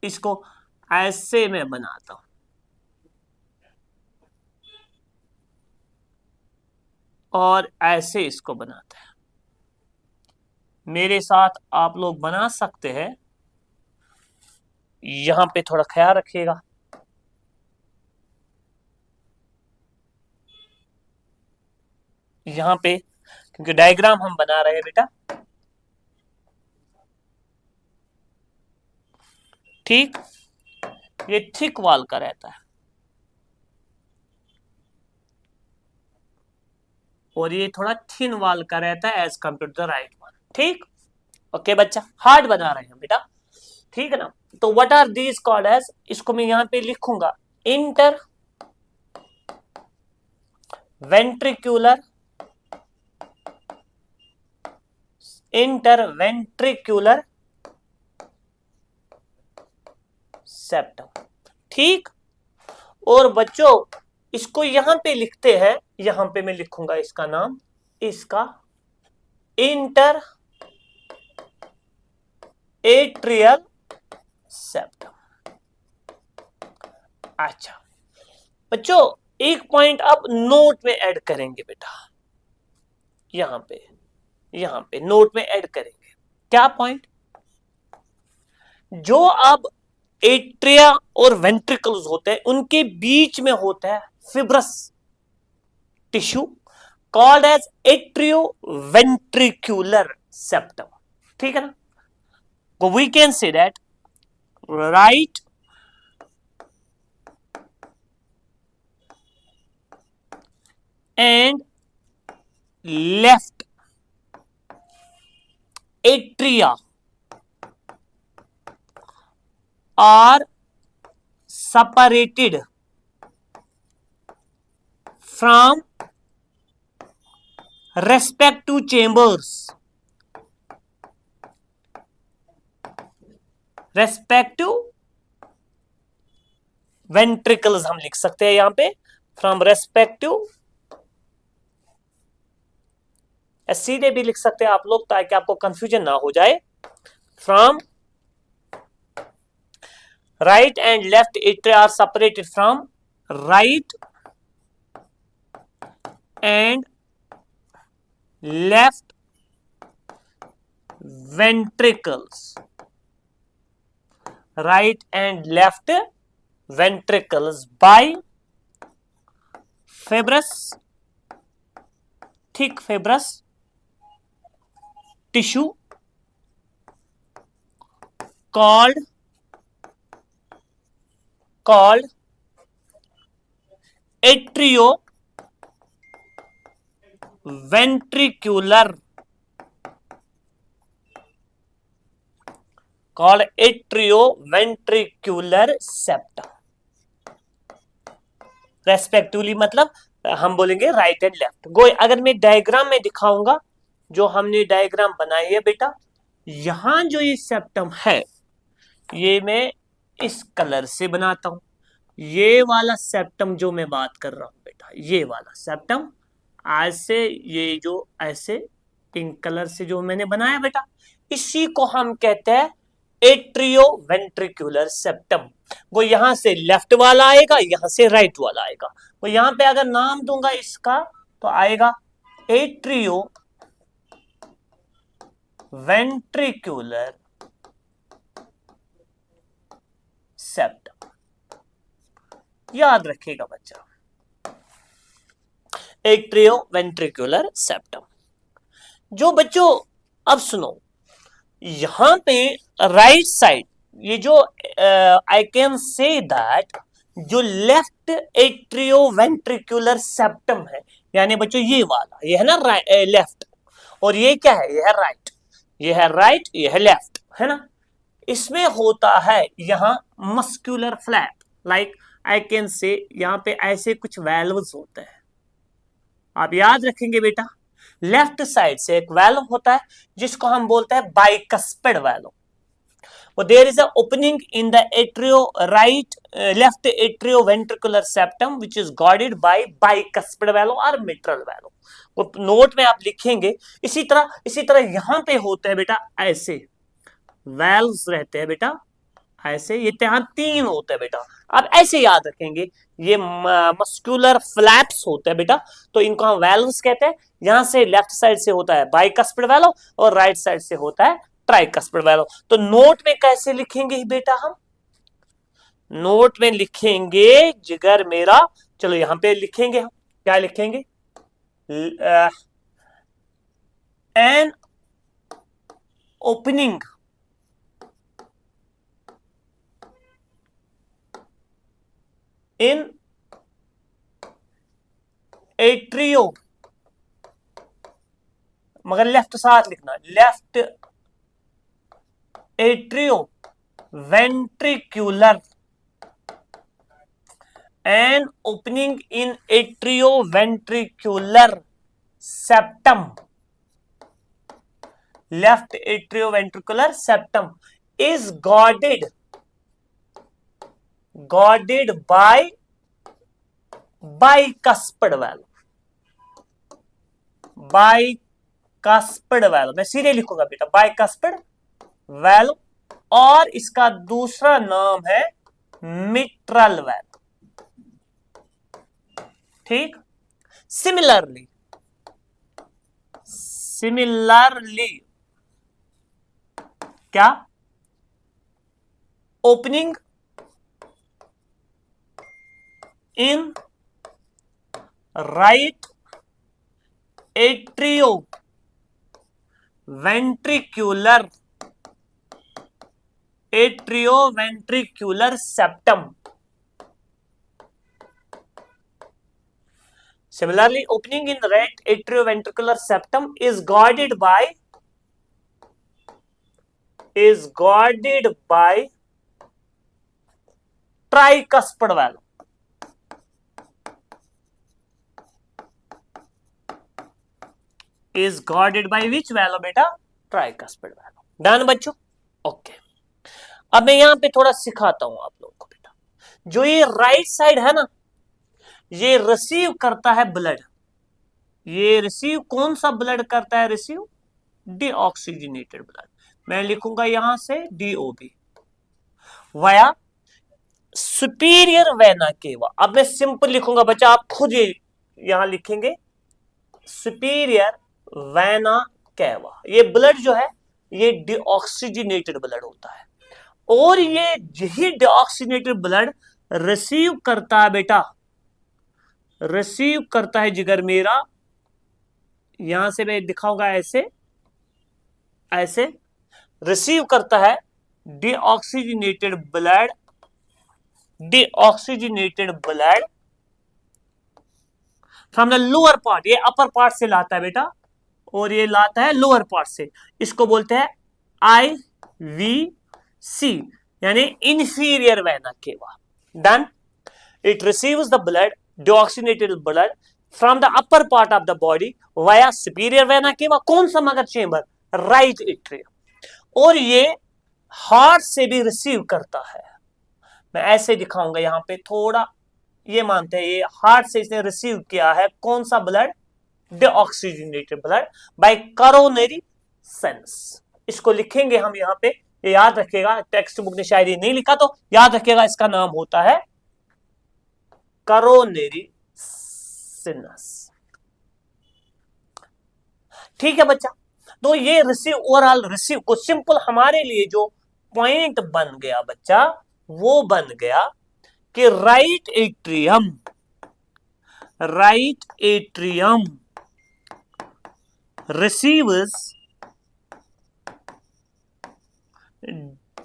इसको ऐसे में बनाता हूं, और ऐसे इसको बनाते हैं। मेरे साथ आप लोग बना सकते हैं, यहां पे थोड़ा ख्याल रखिएगा। यहां पे क्योंकि डायग्राम हम बना रहे हैं बेटा, ठीक, ये थिक वॉल का रहता है और ये थोड़ा थिन वॉल का रहता है as compare to the right one. ठीक, ओके बच्चा, हार्ड बना रहे हैं बेटा, ठीक है ना। तो what are these called as, इसको मैं यहां पे लिखूंगा इंटर वेंट्रिक्यूलर सेप्टम। ठीक, और बच्चों इसको यहां पे लिखते हैं, यहां पे मैं लिखूंगा इसका नाम, इसका इंटर एट्रियल सेप्टम। अच्छा बच्चों, एक पॉइंट आप नोट में ऐड करेंगे बेटा, यहां पे नोट में ऐड करेंगे। क्या पॉइंट? जो अब एट्रिया और वेंट्रिकल्स होते हैं उनके बीच में होता है fibrous tissue called as atrioventricular septum. ठीक है ना, तो we can say that right and left atria are separated from respective chambers, respective ventricles हम लिख सकते हैं यहां पे, from respective, सीधे भी लिख सकते हैं आप लोग ताकि आपको कंफ्यूजन ना हो जाए। From right and left atria are separated from right and left ventricles, right and left ventricles by fibrous, thick fibrous tissue called atrioventricular, septum, respectively मतलब हम बोलेंगे राइट एंड लेफ्ट। गो, अगर मैं डायग्राम में दिखाऊंगा, जो हमने डायग्राम बनाई है बेटा, यहां जो ये सेप्टम है ये मैं इस कलर से बनाता हूं, ये वाला सेप्टम जो मैं बात कर रहा हूं बेटा, ये वाला सेप्टम ऐसे, ये जो ऐसे पिंक कलर से जो मैंने बनाया बेटा, इसी को हम कहते हैं एट्रियोवेंट्रिकुलर सेप्टम। वो यहां से लेफ्ट वाला आएगा, यहां से राइट वाला आएगा। वो यहां पे अगर नाम दूंगा इसका तो आएगा एट्रियो वेंट्रिकुलर सेप्टम। याद रखिएगा बच्चा, एट्रियो वेंट्रिकुलर सेप्टम। जो बच्चों अब सुनो, यहां पे राइट साइड, ये जो आई कैन से दैट जो लेफ्ट एट्रियोवेंट्रिकुलर सेप्टम है, यानी बच्चों ये वाला, ये है ना लेफ्ट, और ये क्या है, ये है राइट, ये है राइट, ये है लेफ्ट, है ना। इसमें होता है यहां muscular flap, like I can से यहां पे ऐसे कुछ वैल्व्स होते हैं, आप याद रखेंगे बेटा। लेफ्ट साइड से एक वैल्व होता है जिसको हम बोलते हैं bicuspid valve. There is an opening in the left atrioventricular septum which is guarded by bicuspid valve or mitral valve. वो नोट में आप लिखेंगे. इसी तरह यहां पे होते हैं बेटा ऐसे वेल्व्स रहते हैं बेटा, ऐसे ये यहां 3 होते हैं बेटा. आप ऐसे याद रखेंगे, ये मस्कुलर फ्लैप्स होते हैं बेटा, तो इनको हम वेल्व्स कहते हैं. यहां से लेफ्ट साइड से होता है बाइकस्पिड वैल्व और राइट साइड से होता है ट्राइकस्पिड वैल्व. तो नोट में कैसे लिखेंगे बेटा, हम नोट में लिखेंगे जिगर मेरा, चलो यहां पे लिखेंगे, हम क्या लिखेंगे, एन ओपनिंग इन एट्रियो, मगर लेफ्ट साथ लिखना, left atrio ventricular, an opening in atrio ventricular septum, left atrio ventricular septum is guarded by bicuspid valve. bicuspid valve मैं सीधे लिखूंगा बेटा, bicuspid valve, और इसका दूसरा नाम है मिट्रल valve. ठीक. सिमिलरली क्या, opening in right atrio ventricular septum. Similarly, opening in right atrioventricular septum is guarded by tricuspid valve. Is guarded by which valve बेटा, tricuspid valve. डन बच्चों. ओके. अब मैं यहां पे थोड़ा सिखाता हूं आप लोगों को बेटा. जो ये राइट साइड है ना, ये रिसीव करता है ब्लड. ये रिसीव कौन सा ब्लड करता है, रिसीव डीऑक्सीजनेटेड ब्लड. मैं लिखूंगा यहां से DOB वाया सुपीरियर वेना केवा. अब मैं सिंपल लिखूंगा बच्चा, आप खुद ये यहां लिखेंगे सुपीरियर वेना केवा. ये ब्लड जो है ये डीऑक्सीजनेटेड ब्लड होता है, और ये यही डीऑक्सीजनेटेड ब्लड रिसीव करता है बेटा, रिसीव करता है जिगर मेरा, यहां से मैं दिखाऊंगा ऐसे ऐसे रिसीव करता है deoxygenated blood from the lower part. ये अपर पार्ट से लाता है बेटा, और ये लाता है लोअर पार्ट से. इसको बोलते हैं IVC, यानी inferior vena cava. Done. It receives the blood, deoxygenated blood from the upper part of the body via superior vena cava. कौन सा मगर चेंबर, राइट एट्रियम. और ये हार्ट से भी रिसीव करता है. मैं ऐसे दिखाऊंगा यहां पे थोड़ा, ये मानते हैं ये हार्ट से इसने रिसीव किया है कौन सा blood, deoxygenated blood bye coronary sense. इसको लिखेंगे हम यहां पे, ये याद रखिएगा, टेक्स्ट बुक ने शायद ये नहीं लिखा तो याद रखिएगा, इसका नाम होता है करोनरी सिनस. ठीक है बच्चा. तो ये रिसीव, ओवरऑल रिसीव को सिंपल हमारे लिए जो पॉइंट बन गया बच्चा, वो बन गया कि right atrium receives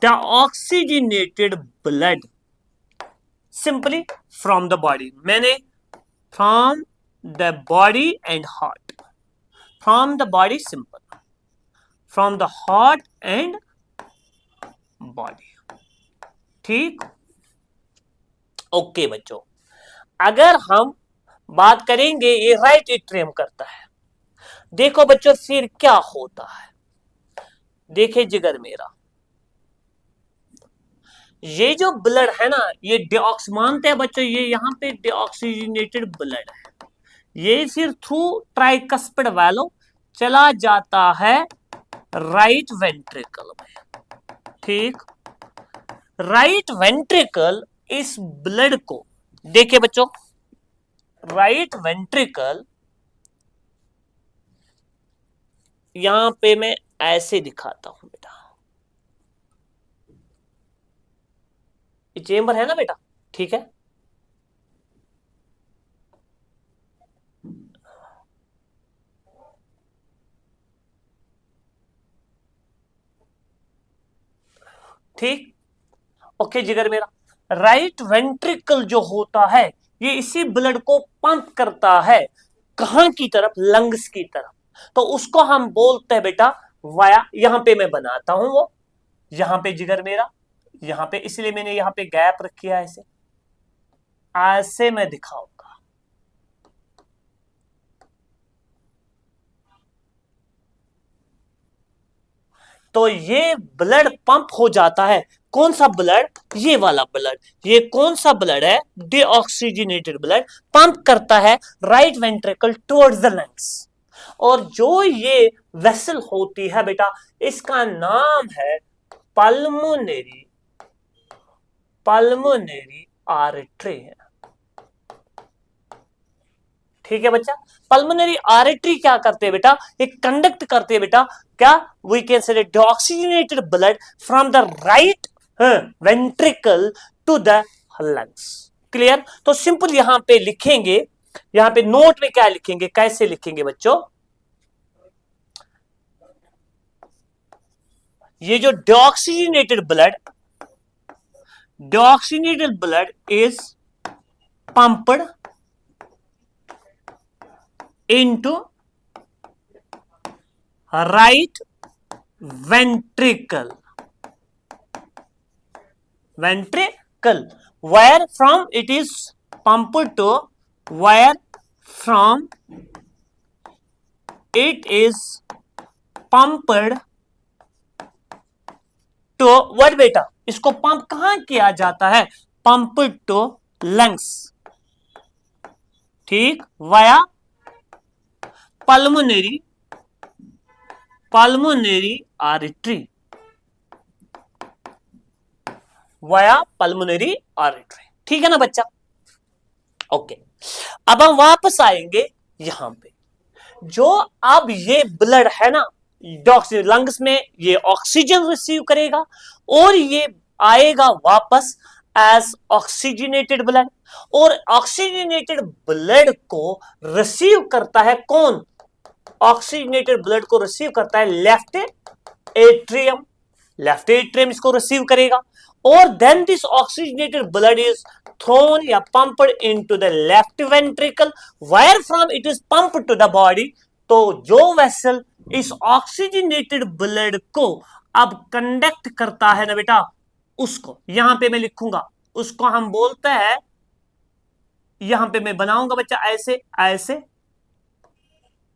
deoxygenated blood simply from the body. मैंने from the body and heart, from the body, simple, from the heart and body. ठीक. ओके बच्चों, अगर हम बात करेंगे, ये राइट एट्रियम करता है, देखो बच्चों फिर क्या होता है, देखे जिगर मेरा, ये जो ब्लड है ना, ये डिऑक्स मानते हैं बच्चों, ये यहाँ पे डिऑक्सीजनेटेड ब्लड है, ये फिर थ्रू ट्राइकस्पिड वैलो चला जाता है राइट वेंट्रिकल में। ठीक, राइट वेंट्रिकल इस ब्लड को, देखिए बच्चों, राइट वेंट्रिकल यहां पे मैं ऐसे दिखाता हूं बेटा, ये चेंबर है ना बेटा, ठीक है, ठीक, ओके जिगर मेरा, राइट वेंट्रिकल जो होता है ये इसी ब्लड को पंप करता है कहां की तरफ, लंग्स की तरफ, तो उसको हम बोलते हैं बेटा वाया, यहां पे मैं बनाता हूं वो, यहां पे जिगर मेरा, यहां पे, इसलिए मैंने यहां पे गैप रखी है, ऐसे ऐसे मैं दिखाऊंगा, तो ये ब्लड पंप हो जाता है, कौन सा ब्लड, ये वाला ब्लड, ये कौन सा ब्लड है, डीऑक्सीजनेटेड ब्लड पंप करता है right ventricle towards the lungs, और जो ये वेसल होती है बेटा, इसका नाम है पल्मोनरी, पल्मोनरी आर्टरी है, ठीक है बच्चा। पल्मोनरी आर्टरी क्या करते हैं बेटा, ये कंडक्ट करते हैं बेटा, क्या, we can say deoxygenated blood from the right ventricle to the lungs, clear. तो सिंपल यहां पे लिखेंगे, यहां पे नोट में क्या लिखेंगे, कैसे लिखेंगे बच्चों, ये जो deoxygenated blood is pumped into right ventricle, ventricle, where from it is pumped to, where from it is pumped to what बेटा, इसको पंप कहां किया जाता है, pumped to lungs, ठीक, via pulmonary, pulmonary artery, via pulmonary artery, ठीक है ना बच्चा, ओके। अब हम वापस आएंगे यहां पे, जो अब ये ब्लड है ना, लंग्स में ये ऑक्सीजन रिसीव करेगा और ये आएगा वापस एज ऑक्सीजनेटेड ब्लड, और ऑक्सीजनेटेड ब्लड को रिसीव करता है कौन, ऑक्सीजनेटेड ब्लड को रिसीव करता है लेफ्ट एट्रियम, लेफ्ट एट्रियम इसको रिसीव करेगा, और then this oxygenated blood is thrown या pumped into the left ventricle, where from it is pumped to the body. तो जो वेसल इस ऑक्सीजनेटेड ब्लड को अब कंडक्ट करता है ना बेटा, उसको यहां पे मैं लिखूंगा, उसको हम बोलते हैं, यहां पे मैं बनाऊंगा बच्चा ऐसे ऐसे,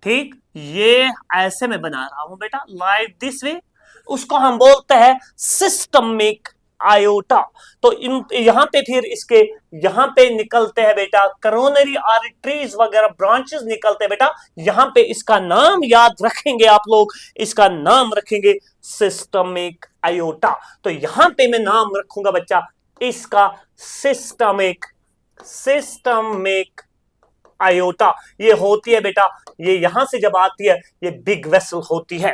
ठीक, ये ऐसे मैं बना रहा हूं बेटा लाइक दिस वे, उसको हम बोलते हैं सिस्टमिक आयोटा। तो यहां पे फिर इसके यहां पे निकलते हैं बेटा करोनरी आर्टरीज वगैरह ब्रांचेस निकलते हैं बेटा, यहां पे इसका नाम याद रखेंगे आप लोग, इसका नाम रखेंगे सिस्टमिक आयोटा। तो यहां पे मैं नाम रखूंगा बच्चा इसका सिस्टमिक, सिस्टमिक आयोटा, ये होती है बेटा, ये यहां से जब आती है ये बिग वेसल होती है,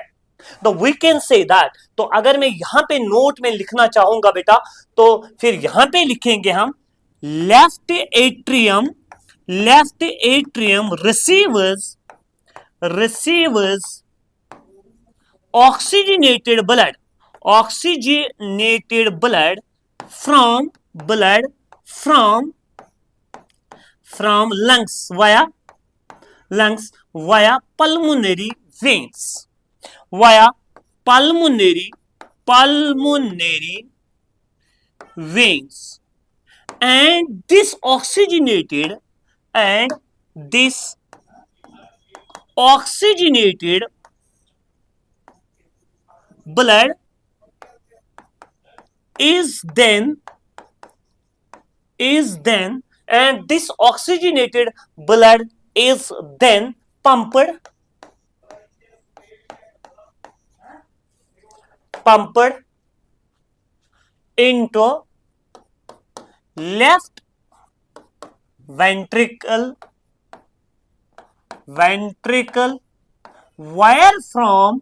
तो वी कैन से दैट। तो अगर मैं यहां पे नोट में लिखना चाहूंगा बेटा, तो फिर यहां पे लिखेंगे हम left atrium, left atrium receivers, receivers oxygenated blood, oxygenated blood from, blood from, from lungs via, lungs via pulmonary veins, via pulmonary, pulmonary veins, and this oxygenated, and this oxygenated blood is then and this oxygenated blood is then pumped into left ventricle where from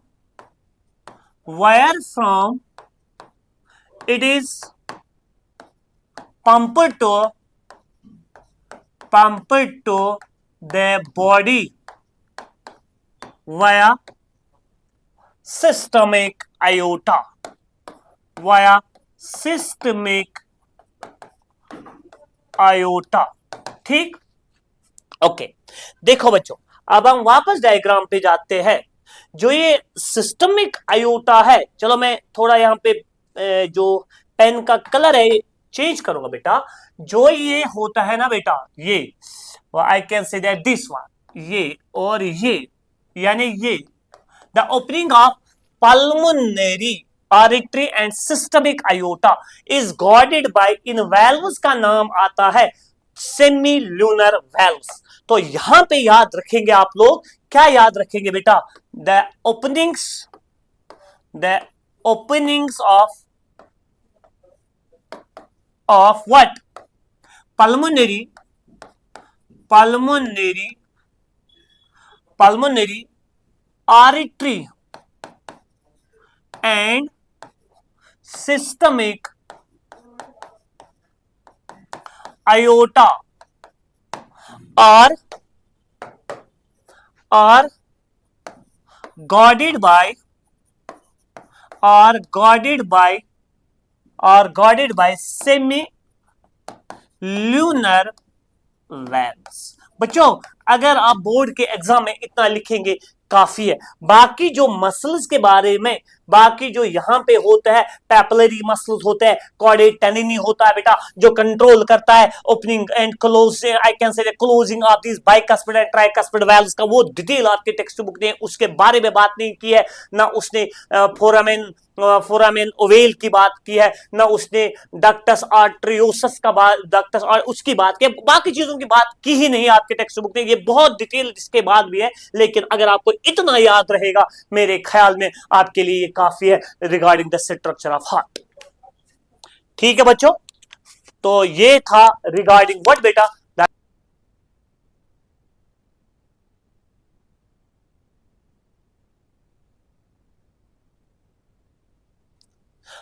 it is pumped to the body via systemic aorta ठीक। ओके देखो बच्चों, अब हम वापस डायग्राम पे जाते हैं। जो ये सिस्टमिक आयोटा है, चलो मैं थोड़ा यहाँ पे जो पेन का कलर है चेंज करूंगा बेटा। जो ये होता है ना बेटा, ये आई can say that this one, ये और ये, यानी ये the opening of pulmonary artery and systemic iota is guarded by in valves का नाम आता है सेमी लूनर वेल्व्स। तो यहां पे याद रखेंगे आप लोग, क्या याद रखेंगे बेटा? The openings of what? pulmonary artery and systemic aorta are guarded by semi lunar valves. बच्चों अगर आप बोर्ड के एग्जाम में इतना लिखेंगे काफी है। बाकी जो मसल्स के बारे में, बाकी जो यहां पे होता है, पैपिलरी मसल्स होते हैं, कॉर्डेट टेंडिनी होता है बेटा, जो कंट्रोल करता है opening and closing, I can से closing of this bicuspid and tricuspid valves का वो डिटेल आपके टेक्स्ट बुक ने उसके बारे में बात नहीं की है, ना उसने फोरामेन ओवेल की बात की है, ना उसने डक्टस आर्टरियोसस का डक्टस और उसकी बात की, बाकी चीजों की बात की ही नहीं आपके टेक्स्ट बुक ने। ये बहुत डिटेल इसके बाद भी है, लेकिन अगर आपको इतना याद रहेगा मेरे ख्याल में आपके लिए काफी है regarding the structure of heart. ठीक है बच्चों, तो ये था रिगार्डिंग व्हाट बेटा?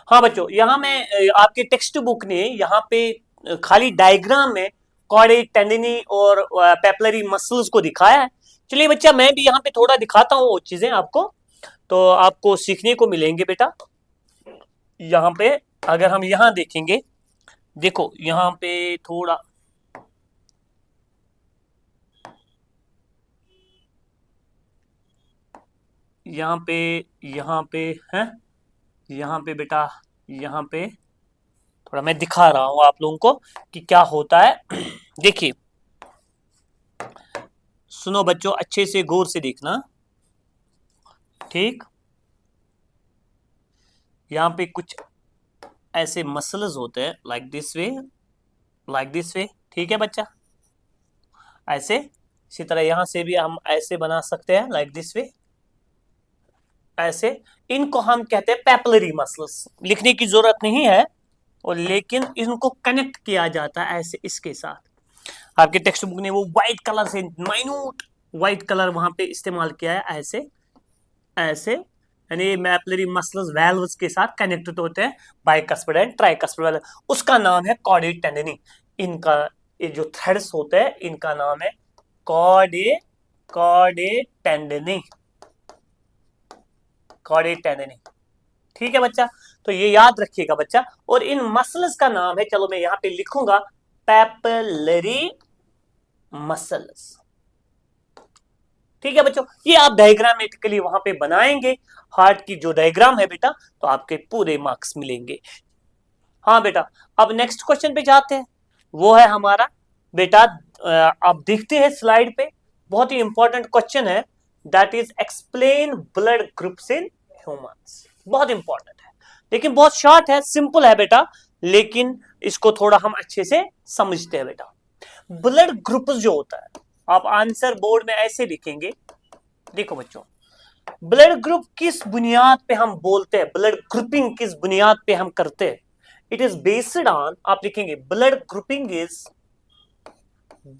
हाँ बच्चों, यहां मैं आपके टेक्स्ट बुक ने यहाँ पे खाली डायग्राम में कॉर्डेट टेंडिनी और पेपलरी मसल्स को दिखाया है। चलिए बच्चा, मैं भी यहाँ पे थोड़ा दिखाता हूँ वो चीजें आपको, तो आपको सीखने को मिलेंगे बेटा। यहाँ पे अगर हम यहाँ देखेंगे, देखो यहाँ पे थोड़ा यहाँ पे है, यहाँ पे बेटा, यहाँ पे थोड़ा मैं दिखा रहा हूं आप लोगों को कि क्या होता है। देखिए सुनो बच्चों, अच्छे से गौर से देखना, ठीक। यहाँ पे कुछ ऐसे मसल्स होते हैं, लाइक दिस वे, ठीक है बच्चा, ऐसे। इसी तरह यहां से भी हम ऐसे बना सकते हैं, लाइक दिस वे, ऐसे। इनको हम कहते हैं पैपिलरी मसल्स, लिखने की जरूरत नहीं है, और लेकिन इनको कनेक्ट किया जाता है ऐसे इसके साथ। आपके टेक्स्ट बुक ने वो व्हाइट कलर से माइन्यूट व्हाइट कलर वहां पे इस्तेमाल किया है, ऐसे यानी पैपिलरी मसल्स वेल्व्स के साथ कनेक्टेड होते हैं, बाइकस्पिड एंड ट्राइकस्पिड वेल्व। उसका नाम है कॉर्डेट टेंडिनी। इनका ये जो थ्रेड्स होते हैं, इनका नाम है कॉर्डेट टेंडिनी। ठीक है बच्चा, तो ये याद रखिएगा बच्चा। और इन मसल्स का नाम है, चलो मैं यहां पे लिखूंगा, पैपिलरी मसल्स। ठीक है बच्चों, ये आप डायग्रामेटिकली वहां पे बनाएंगे हार्ट की जो डायग्राम है बेटा, तो आपके पूरे मार्क्स मिलेंगे। हाँ बेटा, अब नेक्स्ट क्वेश्चन पे जाते हैं। वो है हमारा बेटा, आप देखते हैं स्लाइड पे, बहुत ही इंपॉर्टेंट क्वेश्चन है। That is explain blood groups in humans. बहुत इंपॉर्टेंट है, लेकिन बहुत शॉर्ट है, सिंपल है बेटा, लेकिन इसको थोड़ा हम अच्छे से समझते हैं बेटा। ब्लड ग्रुप जो होता है, आप आंसर बोर्ड में ऐसे लिखेंगे, देखो बच्चों, ब्लड ग्रुप किस बुनियाद पे हम बोलते हैं, ब्लड ग्रुपिंग किस बुनियाद पे हम करते हैं, इट इज बेस्ड ऑन, आप लिखेंगे blood grouping is,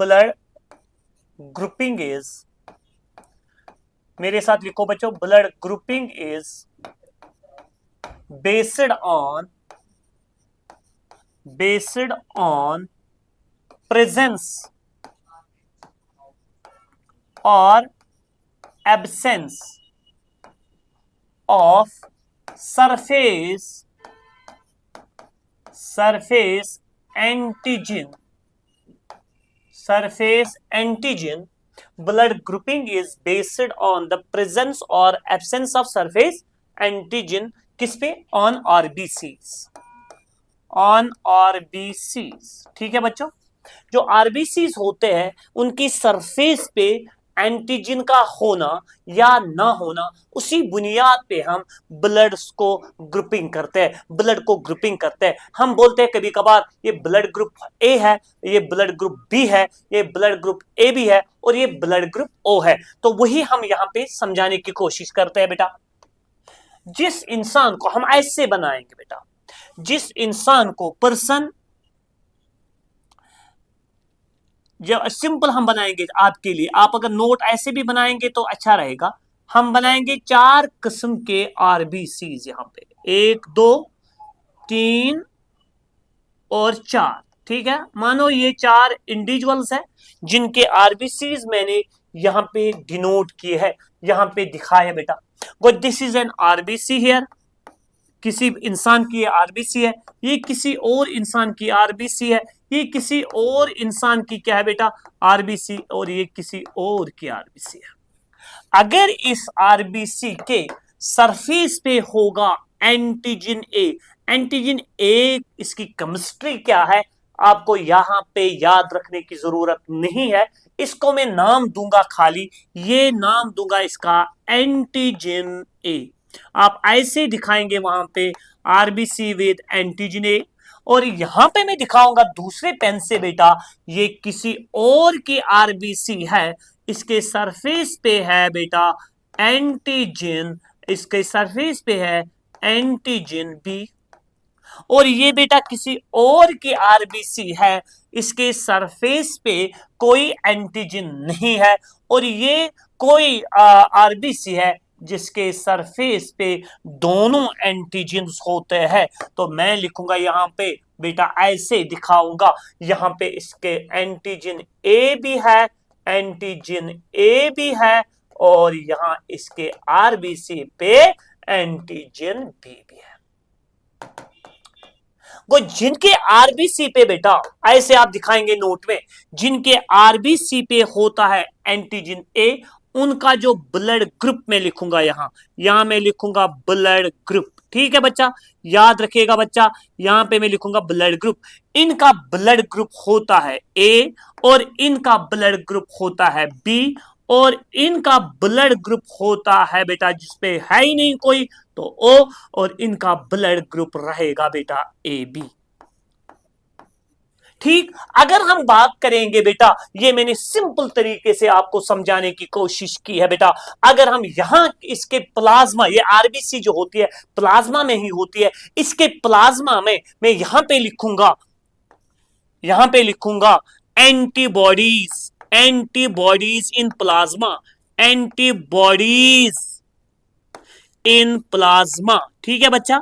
blood grouping is, मेरे साथ लिखो बच्चों, blood grouping is based on presence और absence of surface antigen, blood grouping is based on the presence or absence of surface antigen, किस पे, on RBCs, ठीक है बच्चों। जो RBCs होते हैं उनकी सरफेस पे एंटीजन का होना या ना होना, उसी बुनियाद पे हम ब्लड को ग्रुपिंग करते हैं, हम बोलते हैं कभी कभार ये ब्लड ग्रुप ए है, ये ब्लड ग्रुप बी है, ये ब्लड ग्रुप ए बी है, और ये ब्लड ग्रुप ओ है। तो वही हम यहां पे समझाने की कोशिश करते हैं बेटा। जिस इंसान को हम ऐसे बनाएंगे बेटा, जिस इंसान को पर्सन, जब सिंपल हम बनाएंगे आपके लिए, आप अगर नोट ऐसे भी बनाएंगे तो अच्छा रहेगा। हम बनाएंगे 4 किस्म के आरबीसीज, यहां पे 1 2 3 और 4, ठीक है। मानो ये 4 इंडिविजुअल्स हैं जिनके आरबीसीज मैंने यहां पे डिनोट किए हैं, यहां पे दिखाया बेटा। This is an RBC here, किसी इंसान की आरबीसी है, ये किसी और इंसान की आरबीसी है, ये किसी और इंसान की क्या है बेटा, आरबीसी, और ये किसी और की आरबीसी है। अगर इस आरबीसी के सरफेस पे होगा एंटीजन ए, इसकी केमिस्ट्री क्या है आपको यहां पे याद रखने की जरूरत नहीं है, इसको मैं नाम दूंगा, खाली ये नाम दूंगा इसका एंटीजन ए। आप ऐसे दिखाएंगे वहां पे आरबीसी विद एंटीजन ए, और यहां पे मैं दिखाऊंगा दूसरे पेन से बेटा, ये किसी और की आरबीसी है, इसके सरफेस पे है बेटा एंटीजन, इसके सरफेस पे है एंटीजन बी, और ये बेटा किसी और की आरबीसी है, इसके सरफेस पे कोई एंटीजन नहीं है, और ये कोई आरबीसी है जिसके सरफेस पे दोनों एंटीजन्स होते हैं। तो मैं लिखूंगा यहां पे बेटा, ऐसे दिखाऊंगा, यहां पे इसके एंटीजन ए भी है, और यहां इसके आरबीसी पे एंटीजन बी भी है। वो जिनके आरबीसी पे बेटा ऐसे आप दिखाएंगे नोट में, जिनके आरबीसी पे होता है एंटीजन ए, उनका जो ब्लड ग्रुप में लिखूंगा, यहां मैं लिखूंगा ब्लड ग्रुप, ठीक है बच्चा, याद रखिएगा बच्चा, यहां पे मैं लिखूंगा ब्लड ग्रुप। इनका ब्लड ग्रुप होता है ए, और इनका ब्लड ग्रुप होता है बी, और इनका ब्लड ग्रुप होता है बेटा जिसपे है ही नहीं कोई तो ओ, और इनका ब्लड ग्रुप रहेगा बेटा ए बी, ठीक। अगर हम बात करेंगे बेटा, ये मैंने सिंपल तरीके से आपको समझाने की कोशिश की है बेटा, अगर हम यहां इसके प्लाज्मा, ये आरबीसी जो होती है प्लाज्मा में ही होती है, इसके प्लाज्मा में मैं यहां पे लिखूंगा एंटीबॉडीज इन प्लाज्मा, ठीक है बच्चा,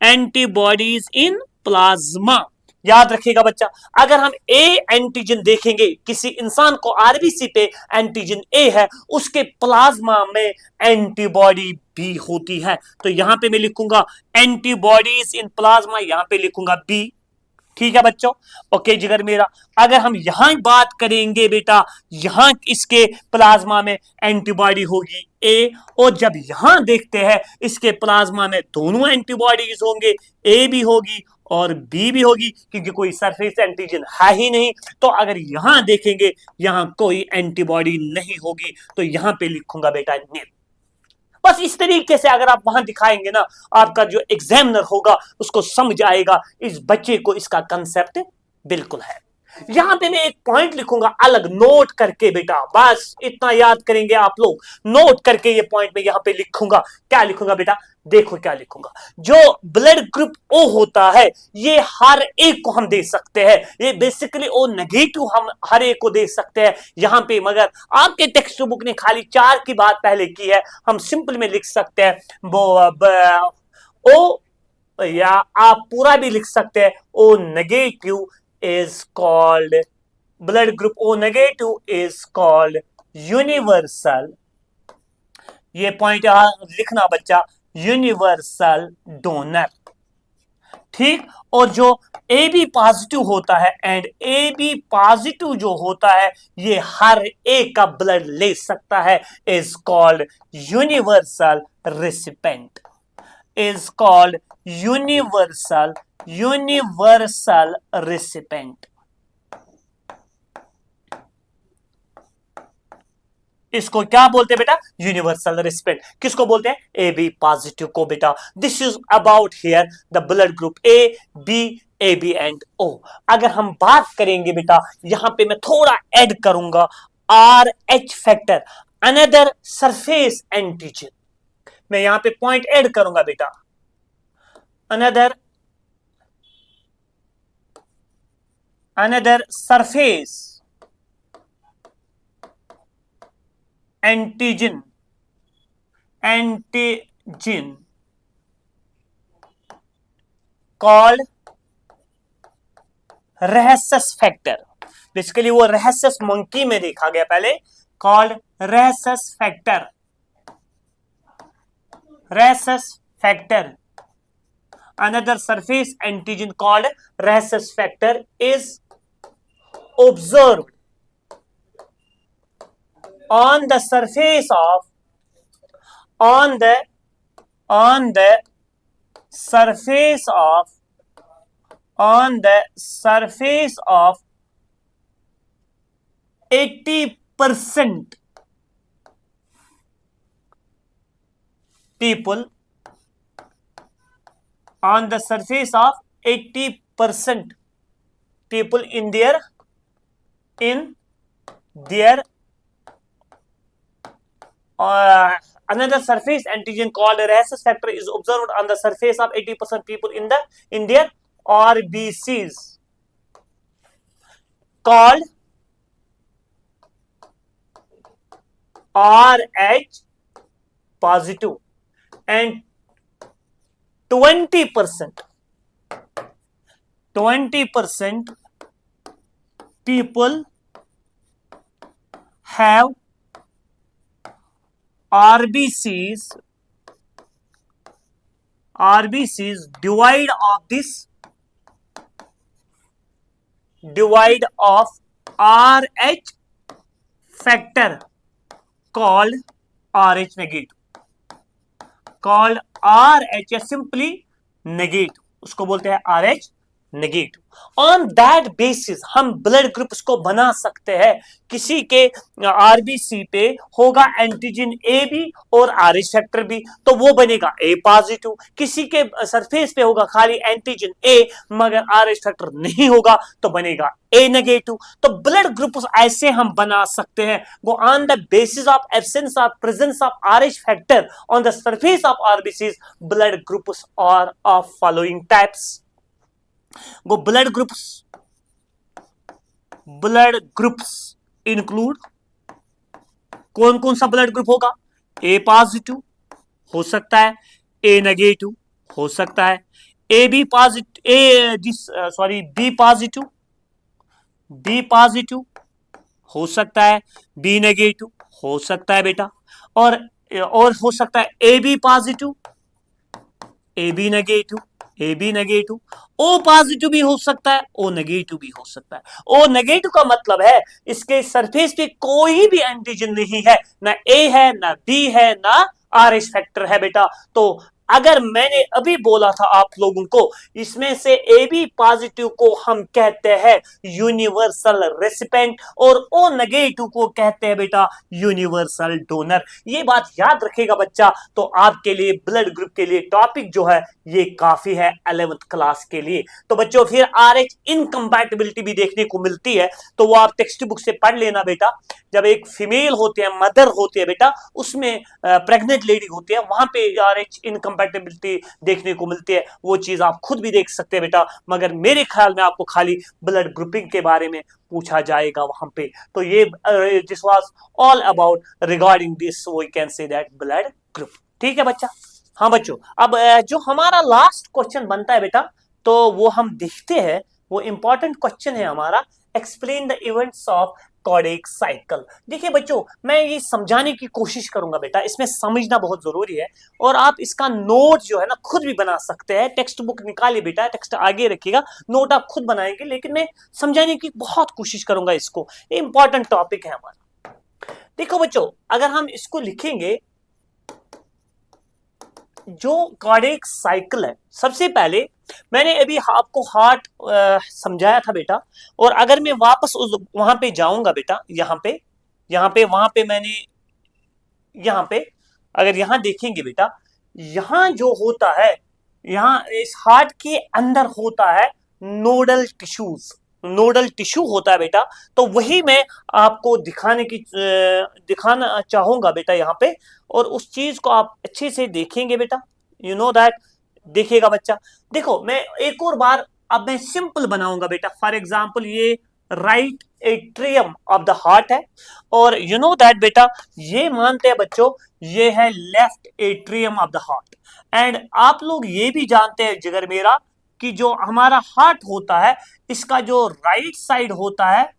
एंटीबॉडीज इन प्लाज्मा, याद रखिएगा बच्चा। अगर हम ए एंटीजन देखेंगे, किसी इंसान को आरबीसी पे एंटीजन ए है, उसके प्लाज्मा में एंटीबॉडी बी होती है, तो यहां पे मैं लिखूंगा एंटीबॉडीज इन प्लाज्मा, यहां पे लिखूंगा बी, ठीक है बच्चों, ओके जिगर मेरा। अगर हम यहां बात करेंगे बेटा, यहां इसके प्लाज्मा में एंटीबॉडी होगी ए, और जब यहां देखते हैं इसके प्लाज्मा में दोनों एंटीबॉडीज होंगे, ए भी होगी और बी भी होगी क्योंकि कोई सरफेस एंटीजन है ही नहीं। तो अगर यहां देखेंगे यहां कोई एंटीबॉडी नहीं होगी तो यहां पे लिखूंगा बेटा नेम। बस इस तरीके से अगर आप वहां दिखाएंगे ना, आपका जो एग्जामिनर होगा उसको समझ आएगा इस बच्चे को इसका कंसेप्ट बिल्कुल है। यहां पे मैं एक पॉइंट लिखूंगा अलग नोट करके बेटा, बस इतना याद करेंगे आप लोग, नोट करके ये पॉइंट में यहां पे लिखूंगा। क्या लिखूंगा बेटा, देखो क्या लिखूंगा। जो ब्लड ग्रुप ओ होता है ये हर एक को हम दे सकते हैं, ये बेसिकली ओ नेगेटिव हम हर एक को दे सकते हैं यहां पे, मगर आपके टेक्स्ट बुक ने खाली 4 की बात पहले की है, हम सिंपल में लिख सकते हैं वो ओ, या आप पूरा भी लिख सकते हैं O negative is called, blood group O negative is called universal, ये पॉइंट यहां लिखना बच्चा, यूनिवर्सल डोनर। ठीक, और जो ए बी पॉजिटिव होता है एंड ए बी पॉजिटिव जो होता है ये हर एक का ब्लड ले सकता है, is called universal recipient, is called universal recipient. इसको क्या बोलते हैं बेटा, यूनिवर्सल रेसिपेंट। किसको बोलते हैं, ए बी पॉजिटिव को बेटा। This is about here the blood group A B, A B and O. अगर हम बात करेंगे बेटा, यहां पे मैं थोड़ा ऐड करूंगा R H factor, another surface antigen, मैं यहां पे पॉइंट ऐड करूंगा बेटा, another surface antigen called rhesus factor। Basically वो rhesus monkey में देखा गया पहले, called rhesus factor। Another surface antigen called rhesus factor is observed on the surface of on the surface of 80% people, on the surface of 80% people in their another surface antigen called rhesus factor is observed on the surface of 80% people in their RBCs called RH positive, and 20% people have RBCs divide of RH factor called RH negative, called RH या सिंपली नेगेटिव, उसको बोलते हैं RH negative. On that basis हम ब्लड ग्रुप्स को बना सकते हैं। किसी के आरबीसी पे होगा एंटीजन ए बी और आरएच फैक्टर बी, तो वो बनेगा ए पॉजिटिव। किसी के सरफेस पे होगा खाली एंटीजन ए मगर आरएच फैक्टर नहीं होगा तो बनेगा ए नेगेटिव। तो ब्लड ग्रुप्स ऐसे हम बना सकते हैं, वो on the basis of absence of presence of Rh factor on the surface of RBCs, blood groups are of following types. वो ब्लड ग्रुप्स इंक्लूड, कौन कौन सा ब्लड ग्रुप होगा, ए पॉजिटिव हो सकता है, ए नेगेटिव हो सकता है, A B positive, B positive हो सकता है, बी नेगेटिव हो सकता है बेटा, और हो सकता है A B positive, A B negative, A B negative, O positive भी हो सकता है, ओ नेगेटिव भी हो सकता है। ओ नेगेटिव का मतलब है इसके सरफेस पे कोई भी एंटीजन नहीं है, ना ए है, ना बी है, ना आरएच फैक्टर है बेटा। तो अगर मैंने अभी बोला था आप लोगों को, इसमें से ए बी पॉजिटिव को हम कहते हैं यूनिवर्सल रेसिपेंट और ओ नेगेटिव को कहते हैं बेटा यूनिवर्सल डोनर। ये बात याद रखेगा बच्चा। तो आपके लिए ब्लड ग्रुप के लिए टॉपिक जो है ये काफी है 11th क्लास के लिए। तो बच्चों फिर RH इनकम्पैटिबिलिटी भी देखने को मिलती है, तो वो आप टेक्स्ट बुक से पढ़ लेना बेटा। जब एक फीमेल होती है, मदर होती है बेटा, उसमें प्रेग्नेंट लेडी होती है, वहां पे RH इनकम्पैटिबिलिटी देखने को मिलती है। वो चीज आप खुद भी देख सकते हैं बेटा, मगर मेरे ख्याल में आपको खाली ब्लड ग्रुपिंग के बारे में पूछा जाएगा वहां पे। तो ये this was all about regarding this we can say that blood group. ठीक है बच्चा। हाँ बच्चों, अब जो हमारा लास्ट क्वेश्चन बनता है बेटा, तो वो हम देखते हैं। वो इंपॉर्टेंट क्वेश्चन है हमारा, explain the events of cardiac cycle. देखिए बच्चों, मैं ये समझाने की कोशिश करूंगा बेटा, इसमें समझना बहुत जरूरी है और आप इसका नोट जो है ना खुद भी बना सकते हैं। टेक्स्ट बुक निकालिए बेटा, टेक्स्ट आगे रखिएगा, नोट आप खुद बनाएंगे, लेकिन मैं समझाने की बहुत कोशिश करूंगा इसको। इंपॉर्टेंट टॉपिक है हमारा। देखो बच्चों, अगर हम इसको लिखेंगे, जो कार्डियक साइकिल है, सबसे पहले मैंने अभी आपको हार्ट समझाया था बेटा, और अगर मैं वापस उस वहां पे जाऊंगा बेटा, वहां पे मैंने यहाँ पे अगर यहाँ देखेंगे बेटा, यहाँ जो होता है, यहाँ इस हार्ट के अंदर होता है नोडल टिश्यूज, नोडल टिश्यू होता है बेटा। तो वही मैं आपको दिखाना चाहूंगा बेटा यहाँ पे, और उस चीज को आप अच्छे से देखेंगे बेटा, यू नो दैट। देखिएगा बच्चा, देखो मैं एक और बार अब मैं सिंपल बनाऊंगा बेटा। फॉर एग्जांपल ये right atrium of the heart है, और यू नो दैट बेटा, ये मानते हैं बच्चों ये है left atrium of the heart. And आप लोग ये भी जानते हैं जिगर मेरा, कि जो हमारा हार्ट होता है, इसका जो राइट साइड होता है,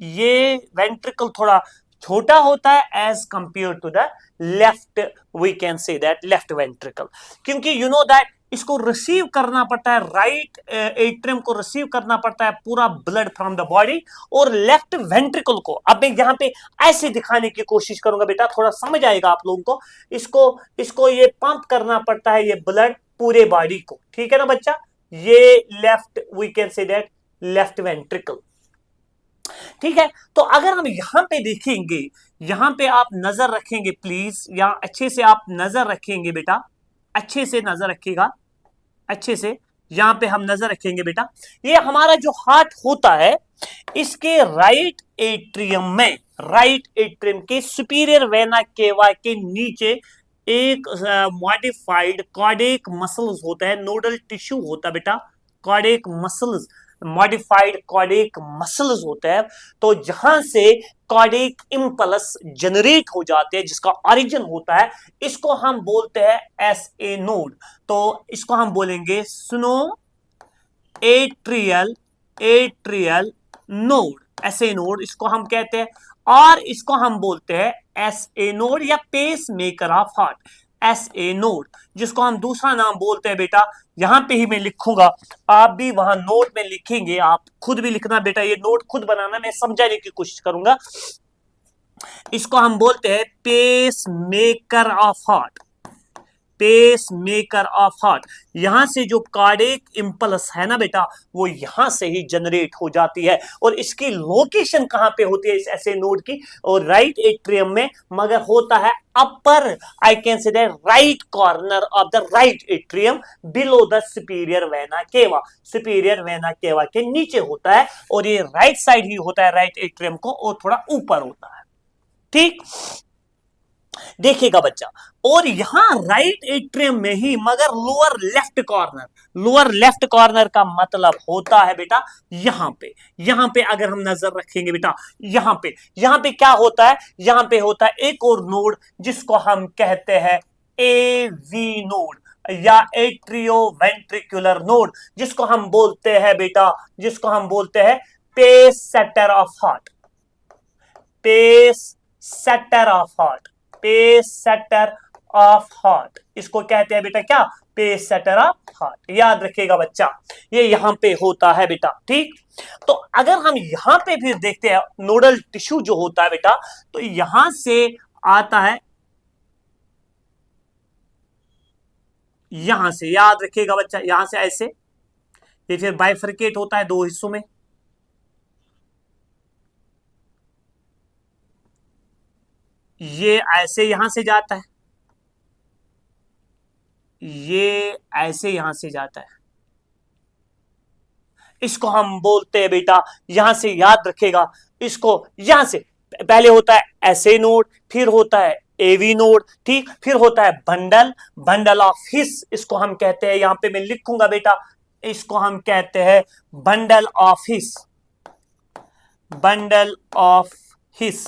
ये वेंट्रिकल थोड़ा छोटा होता है as compare to the left, we can say that left ventricle. क्योंकि यू नो दैट इसको रिसीव करना पड़ता है, राइट एट्रियम को रिसीव करना पड़ता है पूरा ब्लड फ्रॉम द बॉडी, और लेफ्ट वेंट्रिकल को अब मैं यहाँ पे ऐसे दिखाने की कोशिश करूंगा बेटा, थोड़ा समझ आएगा आप लोगों को। इसको ये पंप करना पड़ता है ये ब्लड पूरे बॉडी को, ठीक है ना बच्चा। ये left, we can say that left ventricle, ठीक है। तो अगर हम यहां पे देखेंगे, यहां पे आप नजर रखेंगे प्लीज, या अच्छे से आप नजर रखेंगे बेटा, अच्छे से नजर रखिएगा, अच्छे से यहां पे हम नजर रखेंगे बेटा। ये हमारा जो हार्ट होता है, इसके राइट एट्रियम के सुपीरियर वेना केवा के नीचे एक मॉडिफाइड कार्डियक मसल्स होता है, नोडल टिश्यू होता है बेटा, cardiac muscles, modified cardiac muscles होते हैं। तो जहां से कार्डियक इंपल्स जनरेट हो जाते हैं, जिसका ओरिजिन होता है, इसको हम बोलते हैं SA नोड। तो इसको हम बोलेंगे सुनो एट्रियल नोड, SA नोड इसको हम कहते हैं, और इसको हम बोलते हैं SA नोड या pacemaker of heart, SA node, जिसको हम दूसरा नाम बोलते हैं बेटा। यहां पे ही मैं लिखूंगा, आप भी वहां नोट में लिखेंगे, आप खुद भी लिखना बेटा, ये नोट खुद बनाना, मैं समझाने की कोशिश करूंगा। इसको हम बोलते हैं pacemaker of heart, pacemaker of heart. यहां से जो कार्डियक इंपल्स है ना बेटा, वो यहां से ही जनरेट हो जाती है, और इसकी लोकेशन कहां पे होती है इस ऐसे नोड की, और राइट एट्रियम में, मगर होता है upper, I can say that right corner of the right atrium below the superior vena cava, superior vena cava के नीचे होता है, और ये राइट साइड ही होता है राइट एट्रियम को, और थोड़ा ऊपर होता है, ठीक। देखिएगा बच्चा, और यहां राइट एट्रियम में ही, मगर लोअर लेफ्ट कॉर्नर का मतलब होता है बेटा यहां पे अगर हम नजर रखेंगे बेटा, यहां पे क्या होता है, यहां पे होता है एक और नोड, जिसको हम कहते हैं AV नोड या एट्रियो वेंट्रिकुलर नोड, जिसको हम बोलते हैं बेटा, जिसको हम बोलते हैं pacesetter of heart, pacesetter of heart, pacesetter of heart, इसको कहते हैं बेटा क्या, पेस सेटर ऑफ हार्ट। याद रखिएगा बच्चा, ये यहां पे होता है बेटा, ठीक। तो अगर हम यहां पे फिर देखते हैं नोडल टिश्यू जो होता है बेटा, तो यहां से आता है, यहां से याद रखिएगा बच्चा, यहां से ऐसे, ये फिर बाइफरकेट होता है दो हिस्सों में, ये ऐसे यहां से जाता है, ये ऐसे यहां से जाता है, इसको हम बोलते हैं बेटा, यहां से याद रखेगा, इसको यहां से पहले होता है ऐसे नोड, फिर होता है एवी नोड, ठीक, फिर होता है बंडल, बंडल ऑफ हिस इसको हम कहते हैं, यहां पे मैं लिखूंगा बेटा, इसको हम कहते हैं bundle of his, bundle of his,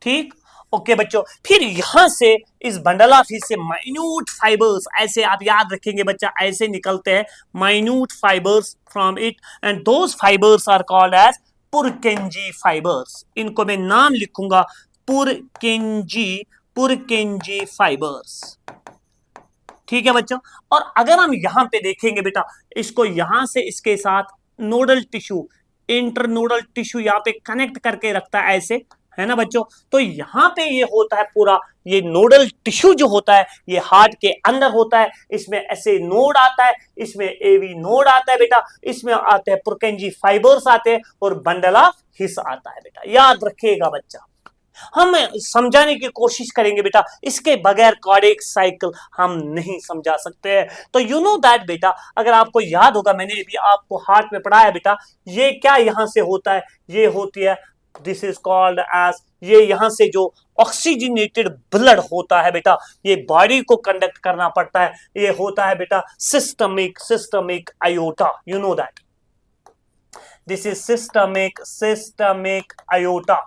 ठीक। ओके बच्चों, फिर यहां से इस बंडल ऑफ हिस से माइन्यूट फाइबर्स, ऐसे आप याद रखेंगे बच्चा, ऐसे निकलते हैं minute fibres from it, and those fibres are called as Purkinje fibres, इनको मैं नाम लिखूंगा पुरकेंजी, पुरकेंजी फाइबर्स, ठीक है बच्चों। और अगर हम यहां पे देखेंगे बेटा, इसको यहां से इसके साथ नोडल टिश्यू, इंटरनोडल टिश्यू यहां पे कनेक्ट करके रखता है ऐसे, है ना बच्चों। तो यहां पे ये होता है पूरा, ये नोडल टिश्यू जो होता है ये हार्ट के अंदर होता है, इसमें ऐसे नोड आता है, इसमें एवी नोड आता है बेटा, इसमें आते हैं पुरकेंजी फाइबर्स आते हैं, और बंडल ऑफ हिस आता है बेटा, याद रखिएगा बच्चा। हम समझाने की कोशिश करेंगे बेटा, इसके बगैर कार्डियक साइकिल हम नहीं समझा सकते हैं। तो यू नो दैट बेटा, अगर आपको याद होगा, मैंने भी आपको हार्ट में पढ़ाया बेटा, ये क्या यहां से होता है, ये होती है, दिस इज कॉल्ड एज, ये यहां से जो ऑक्सीजनेटेड ब्लड होता है बेटा, ये बॉडी को कंडक्ट करना पड़ता है, ये होता है बेटा systemic, systemic iota, you know that, this is systemic, systemic iota,